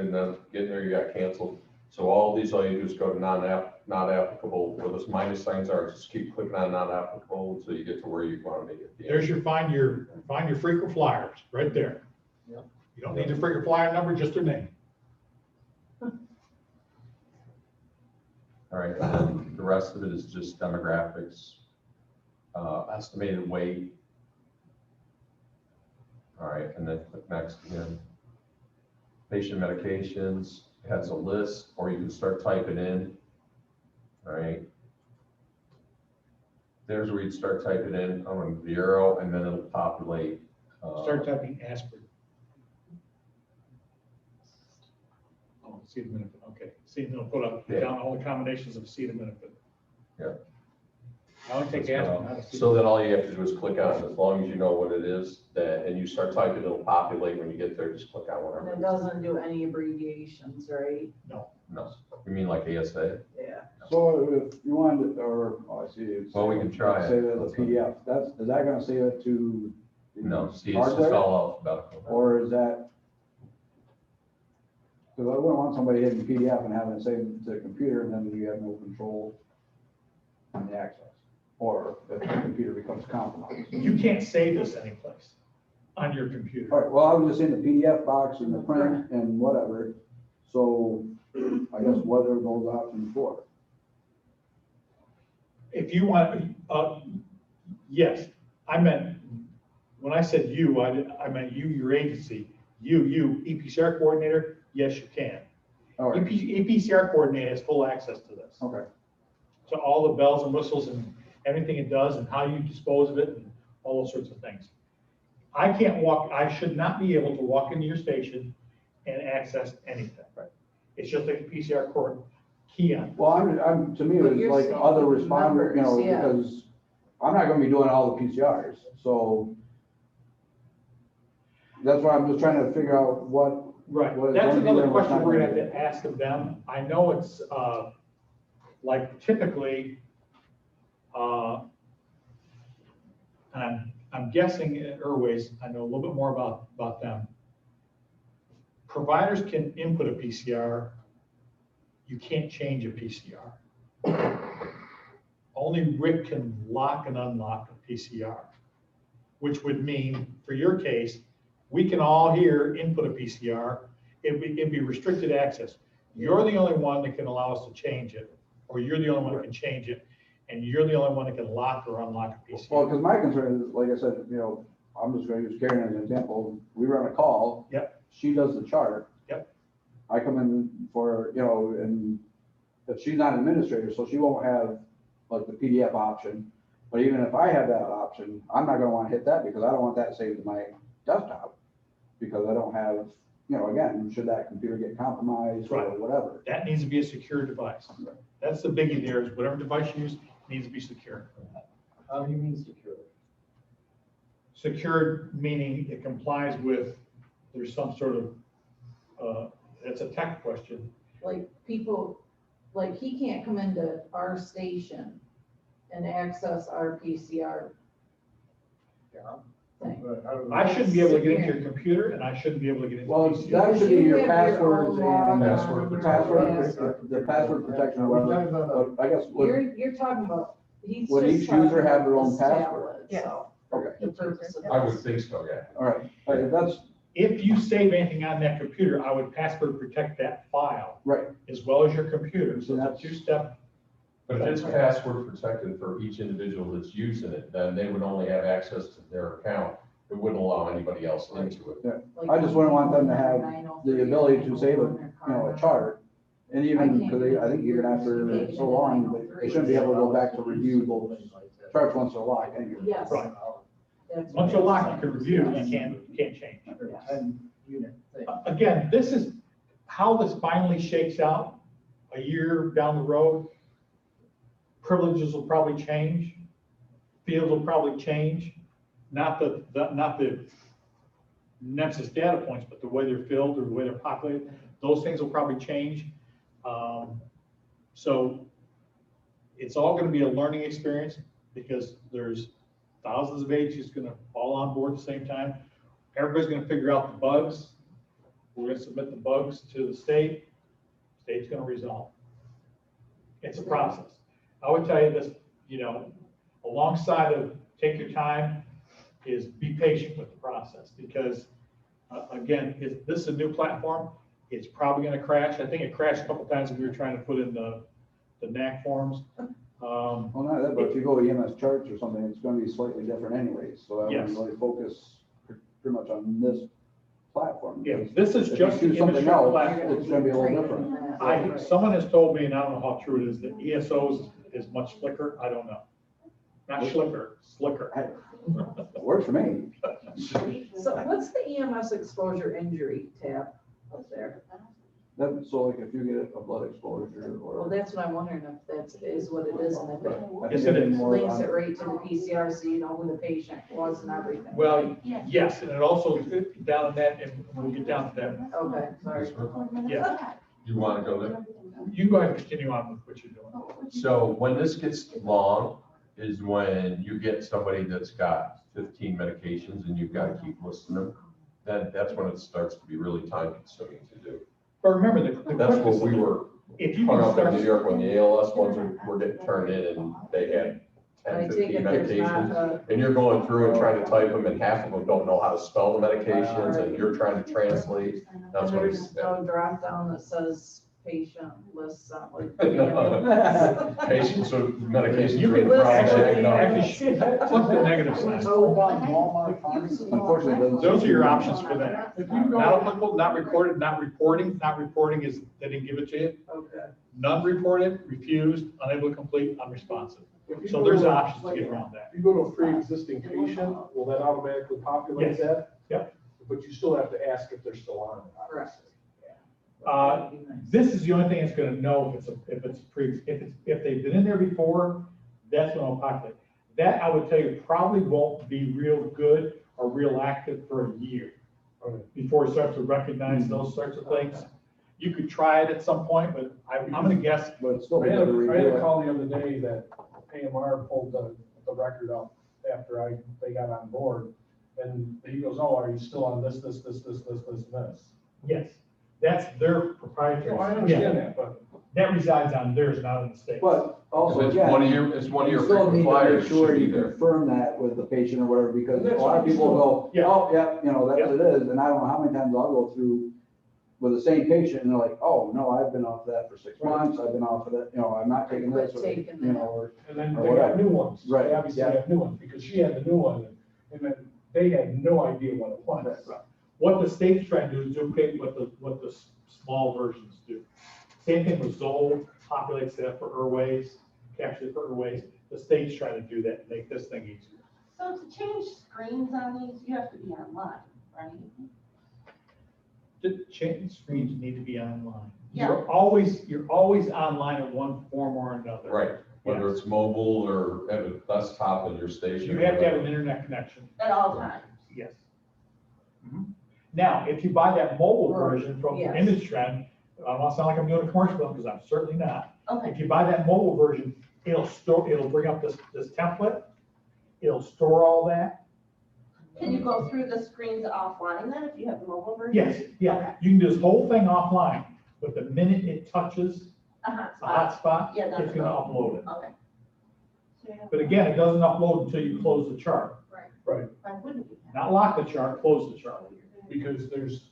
there, you got canceled. So all these, all you do is go to not applicable, where those minus signs are, just keep clicking on not applicable until you get to where you want to make it. There's your find your frequent flyers, right there. Yep. You don't need the frequent flyer number, just their name. All right, and then the rest of it is just demographics, estimated weight. All right, and then click next again. Patient medications, it has a list, or you can start typing in. All right. There's where you'd start typing in, I'm on 0, and then it'll populate. Start typing aspirin. Oh, acetaminophen, okay. See, it'll put up Yeah. down all the combinations of acetaminophen. Yeah. I only take aspirin, not So then all you have to do is click on it, as long as you know what it is, and you start typing, it'll populate when you get there, just click on And whatever. it doesn't do any abbreviations, right? No, you mean like ASA? Yeah. So if you wanted, or, oh, I see. it's- Well, we can try it. Save it as a PDF, is that gonna save it to? the No, see, it's hard just drive? all alphabetical. Or is that? Because I wouldn't want somebody hitting PDF and having it saved to the computer, and then you have no control on the access. Or if the computer becomes compromised. You can't save this anyplace on your computer. All right, well, I was just in the PDF box and the print and whatever, so I guess what are those options for? If you want, yes, I meant, when I said you, I meant you, your agency, you, ePCR coordinator, yes, you can. All right, ePCR coordinator has full access to this. okay, So all the bells and whistles and everything it does and how you dispose of it and all those sorts of things. I should not be able to walk into your station and access anything. Right. It's just like a PCR court key on. well, I'm, to me, But it's you're like saying other responder, you know, members, yeah. because I'm not gonna be doing all the PCRs, so that's why I'm just trying to figure out what. Right, what is that's gonna be another there, what's question not we're gonna gonna have to ask of them. I know it's, like typically, and I'm guessing at Airways, I know a little bit more about them. Providers can input a PCR. You can't change a PCR. Only Rick can lock and unlock a PCR, which would mean, for your case, we can all here input a PCR. It'd be restricted access. You're the only one that can allow us to change it, or you're the only one that can change it, and you're the only one that can lock or unlock a Well, PCR. because my concern is, like I said, you know, I'm just gonna use Karen as an example, we run a call. Yep. She does the chart. Yep. I come in for, you know, and if she's not an administrator, so she won't have like the PDF option. But even if I have that option, I'm not gonna wanna hit that because I don't want that saved to my desktop. Because I don't have, you know, again, should that computer get compromised or Right. whatever. That needs to be a secure device. That's the biggie there, is whatever device you use needs to be secure. How do you mean secure? Secured meaning it complies with, there's some sort of, it's a tech question. Like people, like he can't come into our station and access our PCR Yeah. thing. But how do I shouldn't be able to get into your computer, and I shouldn't be able to get into Well, PCR. that should be You your have passwords own log and on Password your password, the password protection, or whatever. But I guess You're talking about, he's Would just each talking user have about their own this password? tablet, Yes. so, okay, the purpose of I would this. think so, yeah. all right, that's If you save anything on that computer, I would password protect that file right. as well as your computer. So it's a That's- two-step. But if it's password protected for each individual that's using it, then they would only have access to their account. we wouldn't allow anybody else into it. I just wouldn't want them to have the ability to save a chart. And even, because I think even after so long, they shouldn't be able to go back to review those charts once they're locked anyway. Yes. Right. That's Once you're locked, you can review, you can't change. And unit thing. Again, this is how this finally shakes out a year down the road. Privileges will probably change, fields will probably change, not the NEMSIS data points, but the way they're filled or the way they're populated, those things will probably change. So it's all gonna be a learning experience because there's thousands of agencies gonna all on board at the same time. Everybody's gonna figure out the bugs. We're gonna submit the bugs to the state. State's gonna resolve. It's a process. I would tell you this, alongside of take your time is be patient with the process because again, if this is a new platform, it's probably gonna crash. I think it crashed a couple times when we were trying to put in the NAC forms. Well, not that, but if you go to EMS charts or something, it's gonna be slightly different anyways, so I Yes. wouldn't really focus pretty much on this platform. Yeah, this is If just you the do something image else, platform. it's gonna be a little different. Someone has told me, and I don't know how true it is, that ESOs is much slicker. I don't know. Not slicker, slicker. It works for me. So what's the EMS Exposure Injury Tab up there? So like if you get a blood exposure Well, or. that's what I'm wondering if that's is what it is and if it I Yes, think it it's is. more links on- it right to the PCR so you know who the patient was and everything. Well, yes, and it also, down in that, and we'll get down to that. Okay, sorry. Yeah. You want to go there? You go ahead and continue on with what you're doing. So when this gets long is when you get somebody that's got 15 medications and you've got to keep listing them. Then that's when it starts to be really time consuming to do. But remember, the That's what quickest- we were if you hung can up in start, New York when the ALS ones were getting turned in and they had I 10, take 15 it there's not medications. a, And you're going through and trying to type them and half of them don't know how to spell the medications and you're trying to translate. That's and what there's it's. no drop down that says patient list, like. Patients with medications. you are can in the problem, actually flip the negative side. Walmart pharmacy. Unfortunately, it doesn't. Those are your options for that. Not applicable, not recorded, not reporting. Not reporting is they didn't give it to you. Okay. None reported, refused, unable to complete, unresponsive. If you So go there's to- options to get around that. If you go to a pre-existing patient, will that automatically populate Yes. that? Yep. But you still have to ask if they're still on. Correct. This is the only thing that's gonna know if they've been in there before, that's when it'll populate. That, I would tell you, probably won't be real good or real active for a year Okay. before it starts to recognize those sorts of things. You could try it at some point, but I'm gonna guess, But it's still. I had better to a review it. call the other day that AMR pulled the record up after they got on board. And he goes, oh, are you still on this, and this? yes, that's their proprietary. No, I Yeah, understand that, but that resides on theirs, not in the state. But also, It's again. one of your, it's one of You your still need frequent to flyers make sure should be you there. confirm that with the patient or whatever, because a That's lot of what people go, Yeah. oh, yeah, that's Yeah. what it is, and I don't know how many times I'll go through with the same patient, and they're like, oh, no, I've been off that for 6 months, I've been off of that, I'm not taking this, or, Taking you know, or, and then Or they whatever. got new ones. Right, They obviously yeah. have new ones, because she had the new one, and then they had no idea what it was. What the state's trying to do is duplicate what the small versions do. Same thing with Zoll, populates that for Airways, captures it for Airways. The state's trying to do that, make this thing easier. So to change screens on these, you have to be online, right? The change screens need to be online. Yeah. You're always online in one form or another. Right, whether it's mobile or have a desktop in your station. You have to have an internet connection. At all times. Yes. Now, if you buy that mobile version from Yes. Image Trend, I don't want to sound like I'm doing a commercial because I'm certainly not. Okay. If you buy that mobile version, it'll bring up this template. It'll store all that. Can you go through the screens offline then if you have the mobile version? Yes, yeah, you can do this whole thing offline, but the minute it touches Uh-huh. a hotspot, Yeah, that's it's gonna upload it. Okay. But again, it doesn't upload until you close the chart. I wouldn't be. Not lock the chart, close the chart. Because there's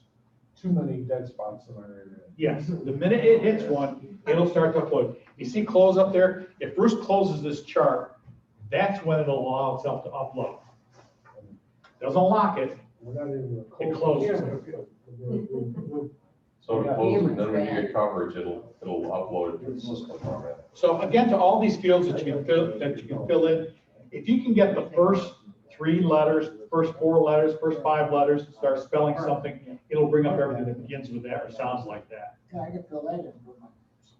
too many dead spots in our area. Yes, the minute it hits one, it'll start to upload. You see close up there? If Bruce closes this chart, that's when it'll allow itself to upload. Doesn't lock it, We're not even. it closes. So it closes, and then when you get coverage, it'll upload it to the system already. So again, to all these fields that you can fill in, if you can get the first 3 letters, first 4 letters, first 5 letters, start spelling something, it'll bring up everything that begins with that or sounds like that. Yeah, I can fill that in.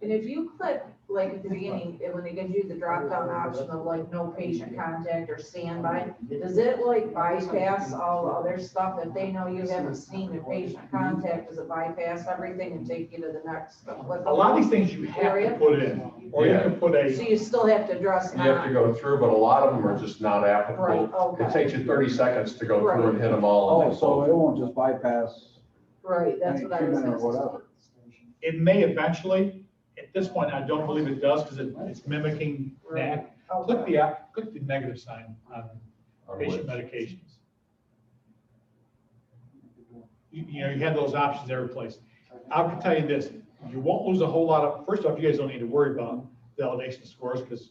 And if you click, like at the beginning, when it gives you the drop-down option of like no patient contact or standby, does it like bypass all the other stuff? If they know you haven't seen the patient contact, does it bypass everything and take you to the next? A lot of these things you have to put in, or you can put So a, you still have to address. You have to go through, but a lot of them are just not Right, applicable. okay. It takes you 30 seconds to go through and hit them all. and Oh, then so close it won't just bypass Right, that's any what I was treatment or asking. whatever. it may eventually, at this point, I don't believe it does because it's mimicking NAC. Click the negative sign on On patient which- medications. You know, you have those options every place. I can tell you this, you won't lose a whole lot of, first off, you guys don't need to worry about validation scores because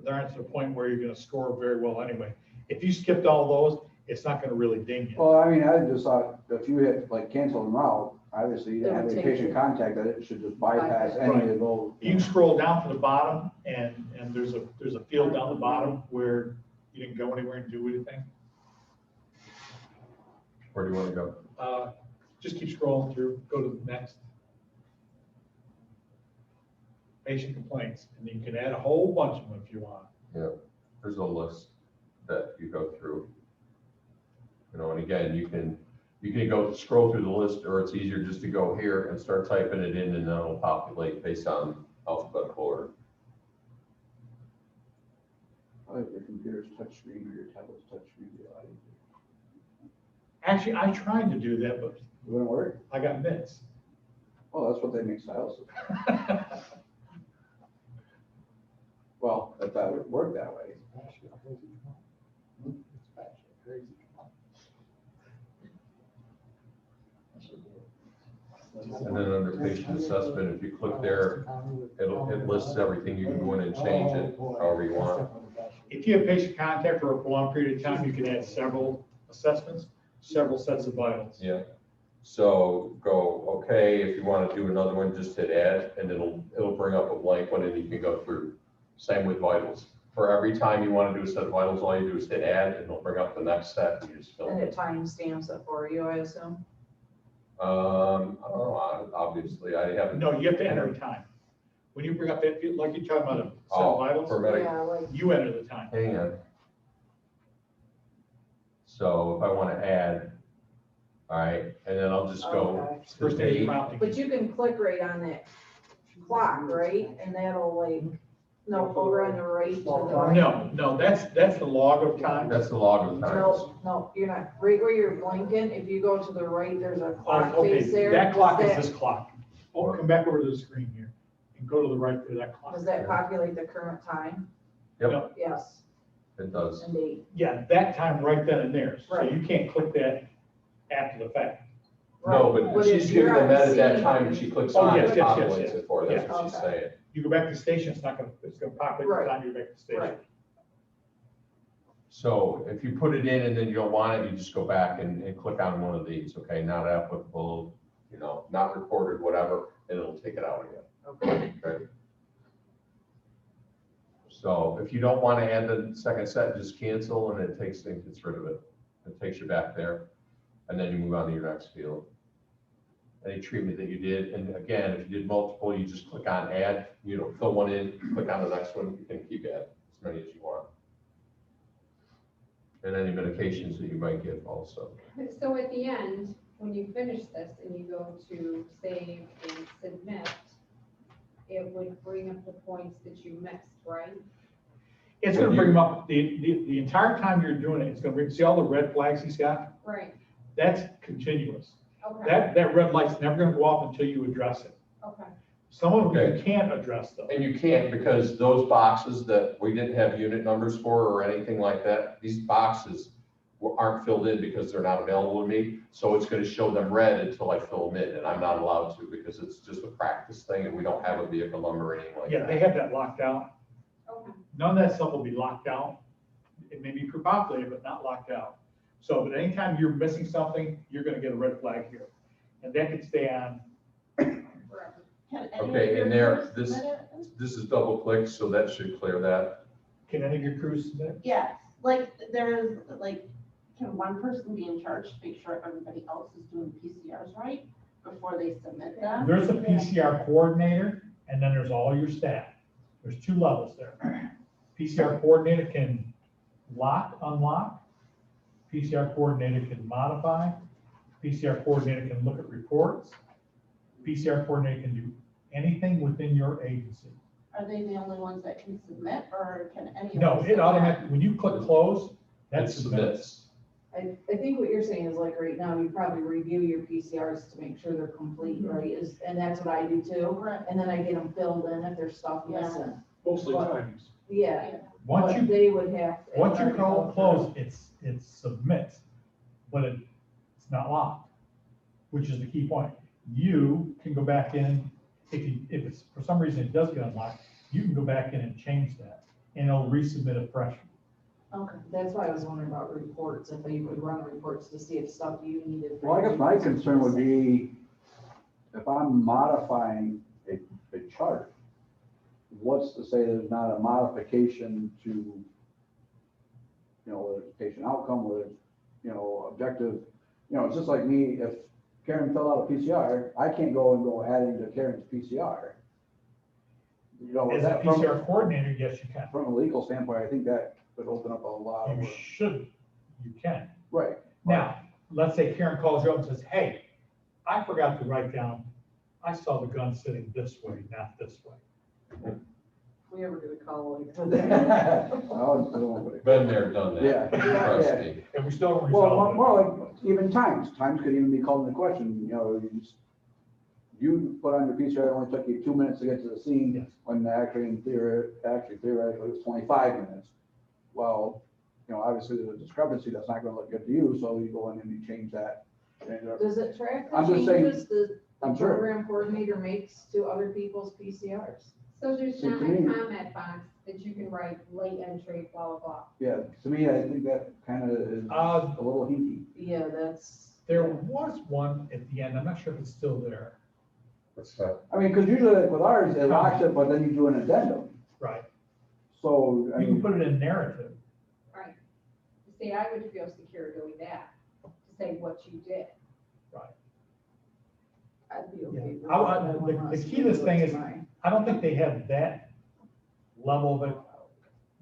they're not to the point where you're gonna score very well anyway. If you skipped all those, it's not gonna really ding you. Well, I mean, I just thought if you hit like cancel en route, obviously you It would have a take patient you- contact that it should just bypass any Right. of those. You can scroll down to the bottom and there's a field down the bottom where you didn't go anywhere and do anything. Where do you want to go? Just keep scrolling through, go to the next. Patient complaints, and you can add a whole bunch of them if you want. Yeah, there's a list that you go through. You know, and again, you can go scroll through the list, or it's easier just to go here and start typing it in, and then it'll populate based on alphabetical order. I like your computer's touchscreen or your tablet's touchscreen. Actually, I tried to do that, but It wouldn't work. I got mitts. Well, that's what they make styles of. Well, if that would work that way. And then under patient assessment, if you click there, it lists everything. You can go in and change it however you want. If you have patient contact for a prolonged period of time, you can add several assessments, several sets of vitals. Yeah. So go, okay, if you want to do another one, just hit add, and it'll bring up a blank one and you can go through. Same with vitals. For every time you want to do a set of vitals, all you do is hit add, and it'll bring up the next set, and you just fill And it. it timestamps it for you, I assume? I don't know, obviously, I haven't. No, you have to enter a time. When you bring up that, like you're talking about a set Oh, of vitals, for medic, Yeah, like, you enter the time. hang on. So if I want to add, all right, and then I'll just go Okay. to First thing you date. prompting. but you can click right on that clock, right? And that'll like, no, over on the right to the right. No, that's the log of time. That's the log of times. No, you're not. Right where you're blinking, if you go to the right, there's a clock Okay, face there. that clock is Does this clock. Oh, come back over to the screen here and go to the right for that clock. Does that populate the current time? Yep, Yes, it does. and date. Yeah, that time right then and there. So Right. you can't click that after the fact. No, Right. but if she's you're giving them on that at that scene- time, and she clicks Oh, on yes, it, yes, yes, populates yes. it for her, that's what she's Okay. saying. You go back to the station, it's gonna populate the Right. time you're back to the station. Right. So if you put it in and then you don't want it, you just go back and click on one of these, okay, not applicable, you know, not reported, whatever, and it'll take it out again. Okay. So if you don't want to add the second set, just cancel and it gets rid of it. It takes you back there, and then you move on to your next field. Any treatment that you did, and again, if you did multiple, you just click on add, you know, fill one in, click on the next one, you can keep adding as many as you want. And any medications that you might give also. So at the end, when you finish this and you go to save and submit, it would bring up the points that you missed, right? It's gonna bring them up, the entire time you're doing it, it's gonna bring, see all the red flags he's got? Right, That's continuous. okay, That red light's never gonna go off until you address it. okay. Some of them you Okay. can't address though. And you can't, because those boxes that we didn't have unit numbers for or anything like that, these boxes aren't filled in because they're not available to me. So it's gonna show them red until I fill them in, and I'm not allowed to because it's just a practice thing and we don't have a vehicle number or anything like Yeah, they that. have that locked out. Okay. None of that stuff will be locked out. It may be pre-populated, but not locked out. So, but anytime you're missing something, you're gonna get a red flag here. And that could stay on. Forever. Can any of Okay, your and there, crews this, submit it? this is double click, so that should clear that. Can any of your crews submit? Yes, like, there's, like, can one person be in charge to make sure everybody else is doing PCRs right before they submit them? There's a PCR coordinator, and then there's all your staff. There's two levels there. PCR coordinator can lock, unlock. PCR coordinator can modify. PCR coordinator can look at reports. PCR coordinator can do anything within your agency. Are they the only ones that can submit, or can any of them? No, it submit? automatically, when you click close, that It submits. I think what you're saying is like right now, you probably review your PCRs to make sure they're complete, right? And that's what I do too. Right. And then I get them filled in if there's stuff Yeah. missing. Mostly But- times. Yeah. Once But you, they would have. once you already call go close, it submits, but it's not locked, which is the key point. You can go back in, if it's, for some reason it does get unlocked, you can go back in and change that, and it'll resubmit a fresh. Okay, that's why I was wondering about reports, if you could run reports to see if stuff you needed. for Well, I guess my your concern would business. be if I'm modifying a chart, what's to say there's not a modification to, whether it's patient outcome, whether it's, objective, it's just like me, if Karen filled out a PCR, I can't go adding to Karen's PCR. As a that PCR coordinator, yes, you can. from a legal standpoint, I think that would open up a lot of You work. should, you can. Right. Now, let's say Karen calls you up and says, hey, I forgot to write down, I saw the gun sitting this way, not this way. If we ever get a call like I that. don't- Been there, done that. Yeah. Trust Yeah. me. And we still don't Well, resolve it. more like even times could even be called into question, you put on your PCR, it only took you 2 minutes to get to the scene, Yes. when theoretically it was 25 minutes. Well, obviously there's a discrepancy, that's not gonna look good to you, so you go in and you change that. Does it track the I'm just saying- changes the I'm sure. program coordinator makes to other people's PCRs? So there's See, not to a me- comment box that you can write late entry, blah, blah, blah. Yeah, to me, I think that kind of is Uh, a little hinky. Yeah, that's. There was one at the end, I'm not sure if it's still there. What's that? I mean, because usually like with ours, it locks it, but then you do an addendum. Right. So, I You can mean, put it in narrative. Right. See, I would feel secure doing that, to say what you did. I'd be Yeah. okay. with I- I- that the- one the less key to this than thing what's is- mine. I don't think they have that level of it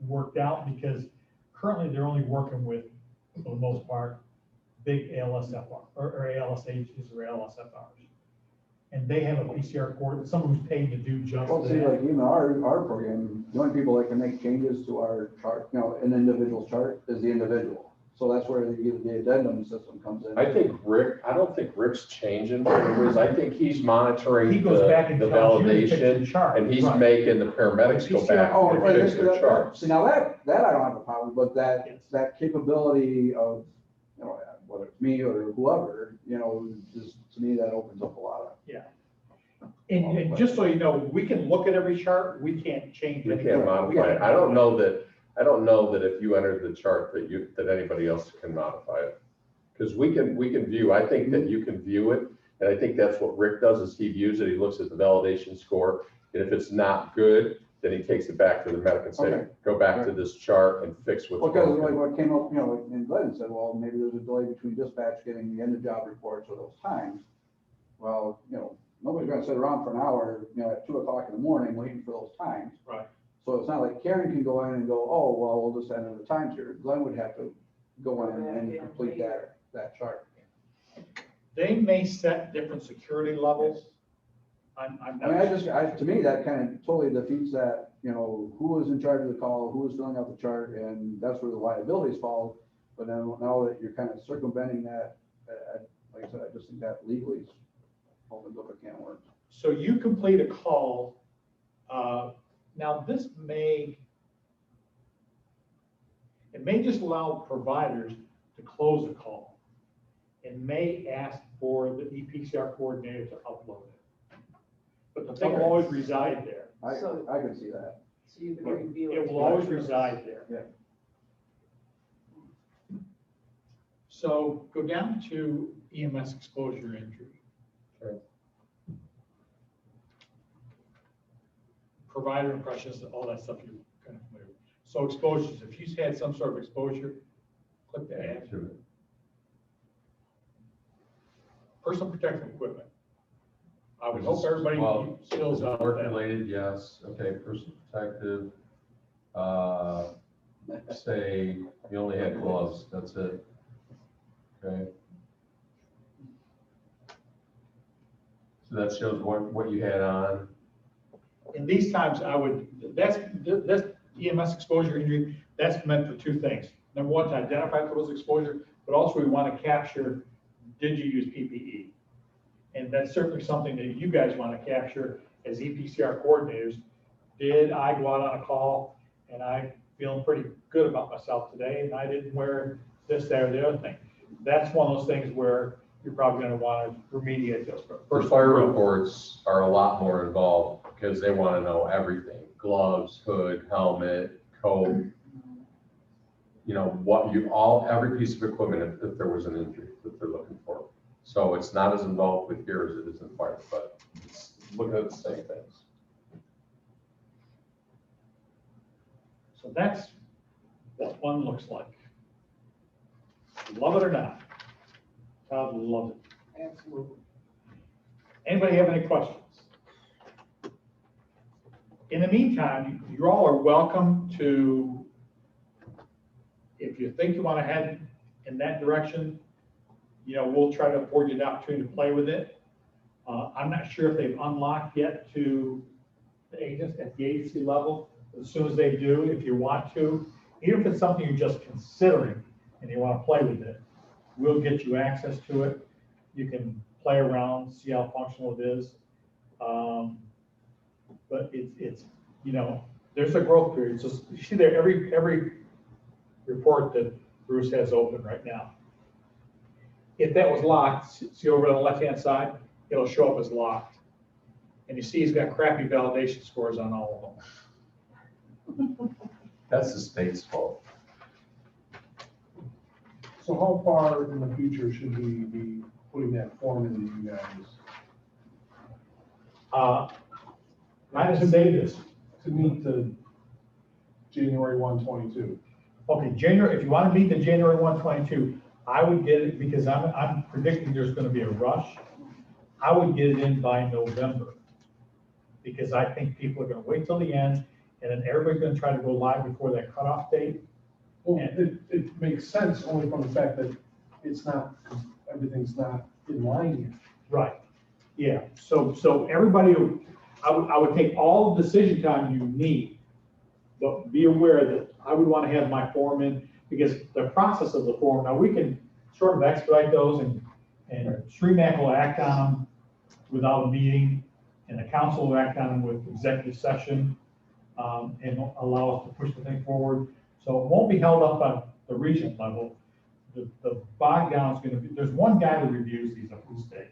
worked out, because currently they're only working with, for the most part, big ALSFR, or ALSHs or ALSFRs. And they have a PCR coordinator, someone who's paid to do just well, see, that. like even our program, the only people that can make changes to our chart, an individual's chart is the individual. So that's where the addendum system comes in. I don't think Rick's changing anyways. I think he's monitoring He goes back the and tells you to fix the validation, chart. and he's Right. making the paramedics go back Oh, and right, fix their charts. see, now that I don't have a problem, but Yes. that capability of, whether it's me or whoever, just, to me, that opens up a lot of. And just so you know, we can look at every chart, we can't change You it. can't modify it. I don't know that if you enter the chart that anybody else can modify it. Because we can view, I think that you can view it, and I think that's what Rick does, is he views it, he looks at the validation score, and if it's not good, then he takes it back to the medic and say, Okay. go back to this chart and fix what's Because like broken. what came up, and Glenn said, well, maybe there's a delay between dispatch getting the end of job reports or those times. Well, nobody's gonna sit around for an hour, at 2:00 in the morning waiting for those times. Right. So it's not like Karen can go in and go, oh, well, we'll just enter the times here. Glenn would have to go in and complete that chart. They may set different security levels. I'm I mean, not, to me, that kind of totally defeats that, who was in charge of the call, who was filling out the chart, and that's where the liabilities fall. But then now that you're kind of circumventing that, like I said, I just think that legally is opens up a can of worms. so you complete a call. Now this may just allow providers to close a call. It may ask for the ePCR coordinator to upload it. But the thing will always reside there. I So- can see that. So you can review it. It will always reside there. So go down to EMS exposure injury. Okay. Provider impressions, all that stuff you're kind of familiar with. So exposures, if she's had some sort of exposure, click the add. Personal protective equipment. I would hope everybody Well, fills out work that. related, yes, okay, personal protective. Say you only had gloves, that's it. Okay. So that shows what you had on. In these times, I would, that's EMS exposure injury, that's meant for two things. Number one, to identify those exposure, but also we want to capture, did you use PPE? And that's certainly something that you guys want to capture as ePCR coordinators. Did I go out on a call and I feeling pretty good about myself today and I didn't wear this, that, or the other thing? That's one of those things where you're probably going to want to remediate those. The fire reports are a lot more involved because they want to know everything: gloves, hood, helmet, coat. You know what every piece of equipment if there was an injury that they're looking for. So it's not as involved with here as it is in fire, but it's looking at the same things. So that's what one looks like. Love it or not? Todd loves it. Absolutely. Anybody have any questions? In the meantime, you all are welcome to, if you think you want to head in that direction, you know, we'll try to afford you the opportunity to play with it. I'm not sure if they've unlocked yet to the agents at the agency level. As soon as they do, if you want to, even if it's something you're just considering and you want to play with it, we'll get you access to it. You can play around, see how functional it is. But it's, you know, there's a growth period. So you see there, every report that Bruce has open right now. If that was locked, see over on the left-hand side, it'll show up as locked. And you see he's got crappy validation scores on all of them. That's the state's fault. So how far in the future should we be putting that form into you guys? How does it say this? To meet the January 1, 22. Okay, January, if you want to meet the January 1, 22, I would get it because I'm predicting there's going to be a rush. I would get it in by November because I think people are going to wait till the end and then everybody's going to try to go live before that cutoff date. Well, it makes sense only from the fact that it's not, everything's not in line yet. Right. Yeah. So everybody, I would take all the decision time you need, but be aware that I would want to have my form in because the process of the form, now we can sort of expedite those and SREMAC will act on them without a meeting and the council will act on them with executive session and allow us to push the thing forward. So it won't be held up on the region level. The bog down is going to be, there's one guy that reviews these up in the state.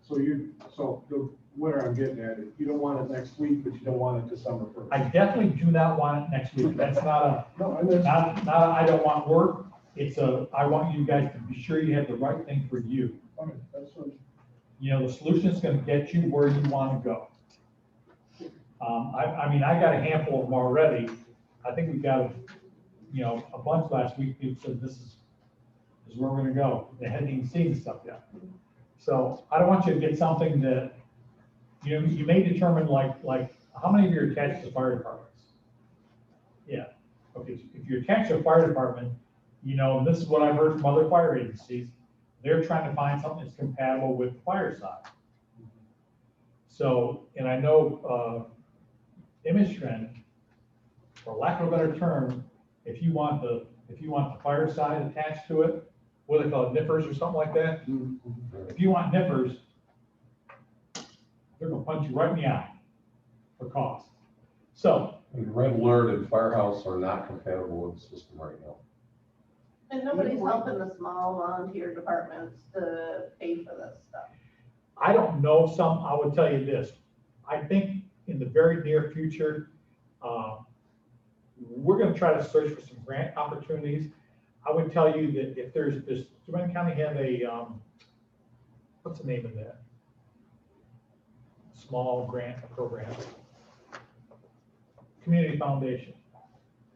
So where I'm getting at it, you don't want it next week, but you don't want it December 1st. I definitely do not want it next week. That's not No, I mean, not I don't want work. It's I want you guys to be sure you have the right thing for you. okay, that's what. You know, the solution is going to get you where you want to go. I mean, I got a handful of them already. I think we got, you know, a bunch last week. People said this is where we're going to go. They hadn't even seen the stuff yet. So I don't want you to get something that, you know, you may determine like how many of you are attached to fire departments? Yeah. Okay. If you're attached to a fire department, you know, and this is what I've heard from other fire agencies, they're trying to find something that's compatible with the fire side. So, and I know image trend, for lack of a better term, if you want the fire side attached to it, what do they call it, nippers or something like that? If you want nippers, they're gonna punch you right in the eye for cost. So, Red Alert and Firehouse are not compatible with the system right now. And nobody's helping the small volunteer departments to pay for this stuff. I don't know some, I would tell you this, I think in the very near future, we're gonna try to search for some grant opportunities. I would tell you that if does Steuben County have a, what's the name of that? Small grant program? Community Foundation.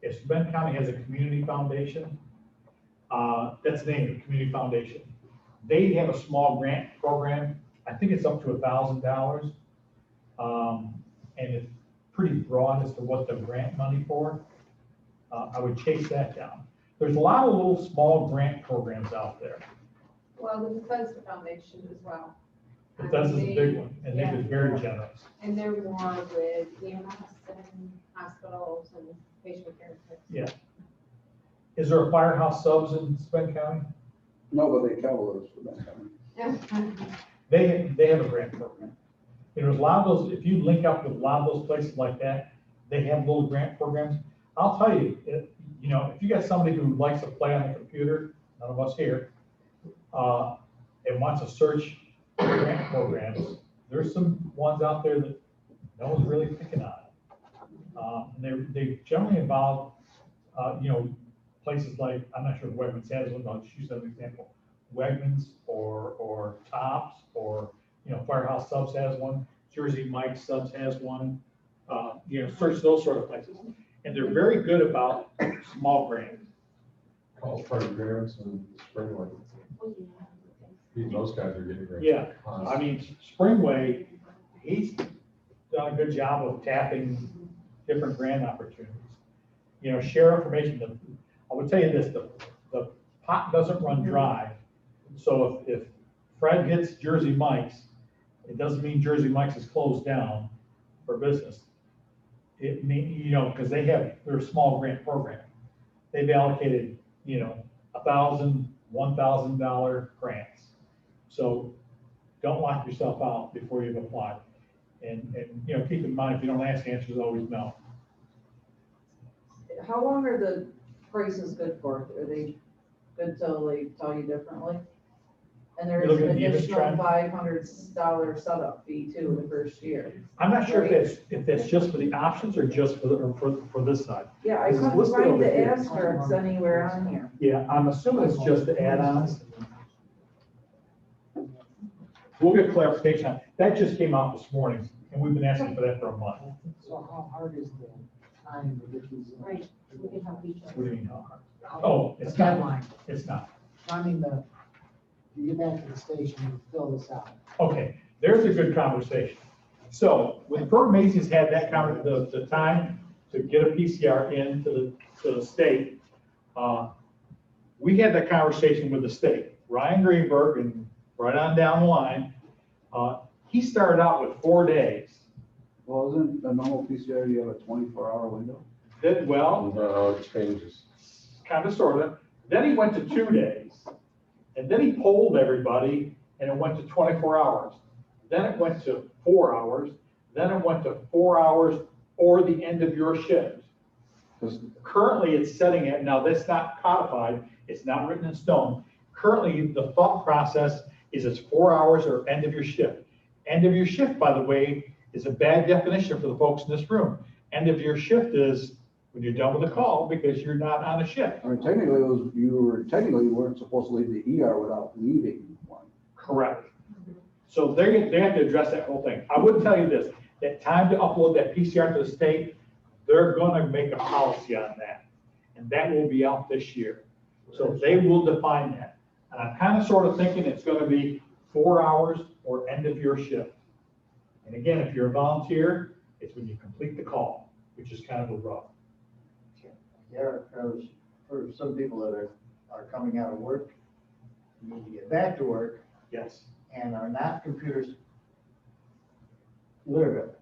If Steuben County has a community foundation, that's the name of the community foundation. They have a small grant program. I think it's up to $1,000. And it's pretty broad as to what the grant money for. I would chase that down. There's a lot of little small grant programs out there. Well, the Disposition Foundation as well. But that's a big one, and they've been very generous. And they're more with EMS and hospitals and patient care. Yeah. Is there a firehouse subs in Steuben County? No, but they cover us for that kind They have a grant program. You know, there's a lot of those, if you link up with a lot of those places like that, they have little grant programs. I'll tell you, you know, if you got somebody who likes to play on the computer, none of us here, and wants to search grant programs, there's some ones out there that no one's really picking on. And they generally involve, you know, places like, I'm not sure if Wegmans has one, I'll just use that as an example. Wegmans or Tops or, you know, Firehouse Subs has one, Jersey Mike's Subs has one, you know, search those sort of places. And they're very good about small grants. Call programs and Springway. Those guys are getting great. Yeah, I mean, Springway, he's done a good job of tapping different grant opportunities. You know, share information. I would tell you this, the pot doesn't run dry. So if Fred hits Jersey Mike's, it doesn't mean Jersey Mike's is closed down for business. It mean, you know, because they have their small grant program. They've allocated, you know, $1,000, $1,000 grants. So don't lock yourself out before you've applied. And you know, keep in mind, if you don't ask, the answer is always no. How long are the prices good for? Are they good till they tell you differently? And there You is look an at the image additional trend. $500 setup fee too the first year. I'm not sure if that's just for the options or just for this side. Yeah, I This is couldn't listed find over the here. asterisks anywhere on here. Yeah, I'm assuming it's just the add-ons. We'll get clarification on it. That just came out this morning, and we've been asking for that for a month. So how hard is the time to get these? Right, we can help each What other. do you mean, how hard? Oh, it's not, Deadline. it's not. I mean, you get back to the station, you fill this out. Okay, there's a good conversation. So when Bert Macy's had that the time to get a PCR into the state, we had that conversation with the state. Ryan Greenberg and right on down the line, he started out with 4 days. Well, isn't a normal PCR, you have a 24-hour window? Did well, No, it changes. kind of, sort of. Then he went to 2 days. And then he polled everybody and it went to 24 hours. Then it went to 4 hours. Then it went to 4 hours or the end of your shift. Currently it's setting it, now that's not codified, it's not written in stone. Currently, the thought process is it's 4 hours or end of your shift. End of your shift, by the way, is a bad definition for the folks in this room. End of your shift is when you're done with the call because you're not on a shift. I mean, technically, you weren't supposed to leave the ER without leaving one. Correct. So they have to address that whole thing. I would tell you this, that time to upload that PCR to the state, they're gonna make a policy on that. And that will be out this year. So they will define that. And I'm kind of sort of thinking it's gonna be 4 hours or end of your shift. And again, if you're a volunteer, it's when you complete the call, which is kind of a rub. Yeah, for some people that are coming out of work, need to get back to work Yes. and are not computers literate.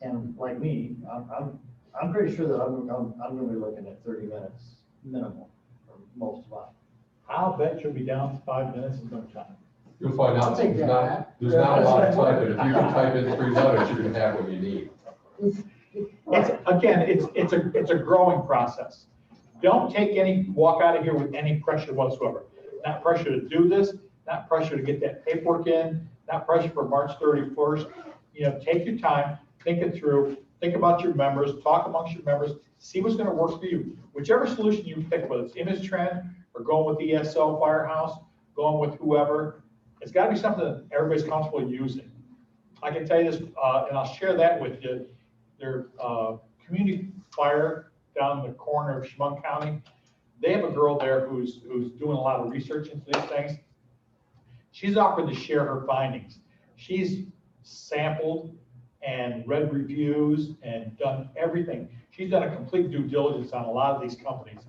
And like me, I'm pretty sure that I'm gonna be looking at 30 minutes minimum for most of mine. I'll bet you'll be down to 5 minutes in no time. You'll find I'll out take there's that. not a lot of typing. If you can type in 3 letters, you're gonna have what you need. It's a growing process. Don't walk out of here with any pressure whatsoever. Not pressure to do this, not pressure to get that paperwork in, not pressure for March 31st. You know, take your time, think it through. think about your members, talk amongst your members, see what's gonna work for you. Whichever solution you pick, whether it's Image Trend or going with ESO Firehouse, going with whoever, it's gotta be something that everybody's comfortable using. I can tell you this, and I'll share that with you. Their community fire down in the corner of Chemung County, they have a girl there who's doing a lot of research into these things. She's offered to share her findings. She's sampled and read reviews and done everything. She's done a complete due diligence on a lot of these companies.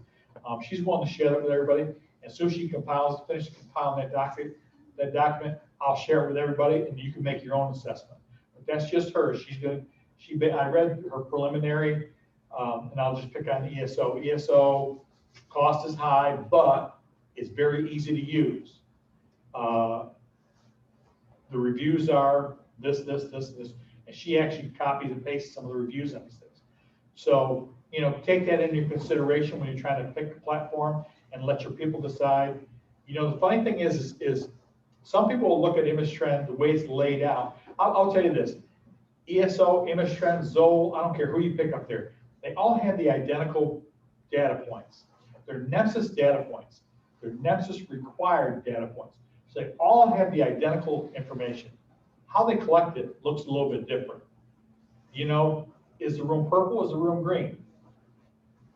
She's willing to share that with everybody. As soon as she finishes compiling that document, I'll share it with everybody and you can make your own assessment. But that's just her. I read her preliminary, and I'll just pick on ESO. ESO cost is high, but it's very easy to use. The reviews are this, and she actually copies and pastes some of the reviews on these things. So, take that into consideration when you're trying to pick a platform and let your people decide. The funny thing is some people will look at Image Trend, the way it's laid out. I'll tell you this, ESO, Image Trend, Zoll, I don't care who you pick up there. They all have the identical data points. They're Nemesis data points. They're Nemesis required data points. So they all have the identical information. How they collect it looks a little bit different. Is the room purple? Is the room green?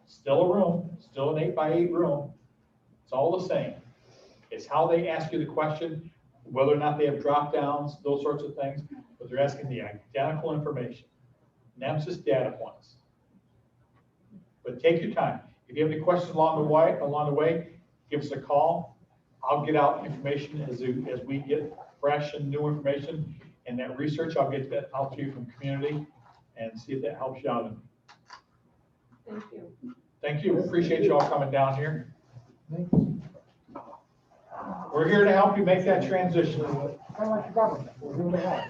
Still a room, still an 8x8 room. It's all the same. It's how they ask you the question, whether or not they have drop downs, those sorts of things, but they're asking the identical information. Nemesis data points. But take your time. If you have any questions along the way, give us a call. I'll get out information as we get fresh and new information, and that research, I'll get that out to you from community and see if that helps you out. Thank you. Thank you. Appreciate you all coming down here. We're here to help you make that transition. Kind of like the government, we're here to help.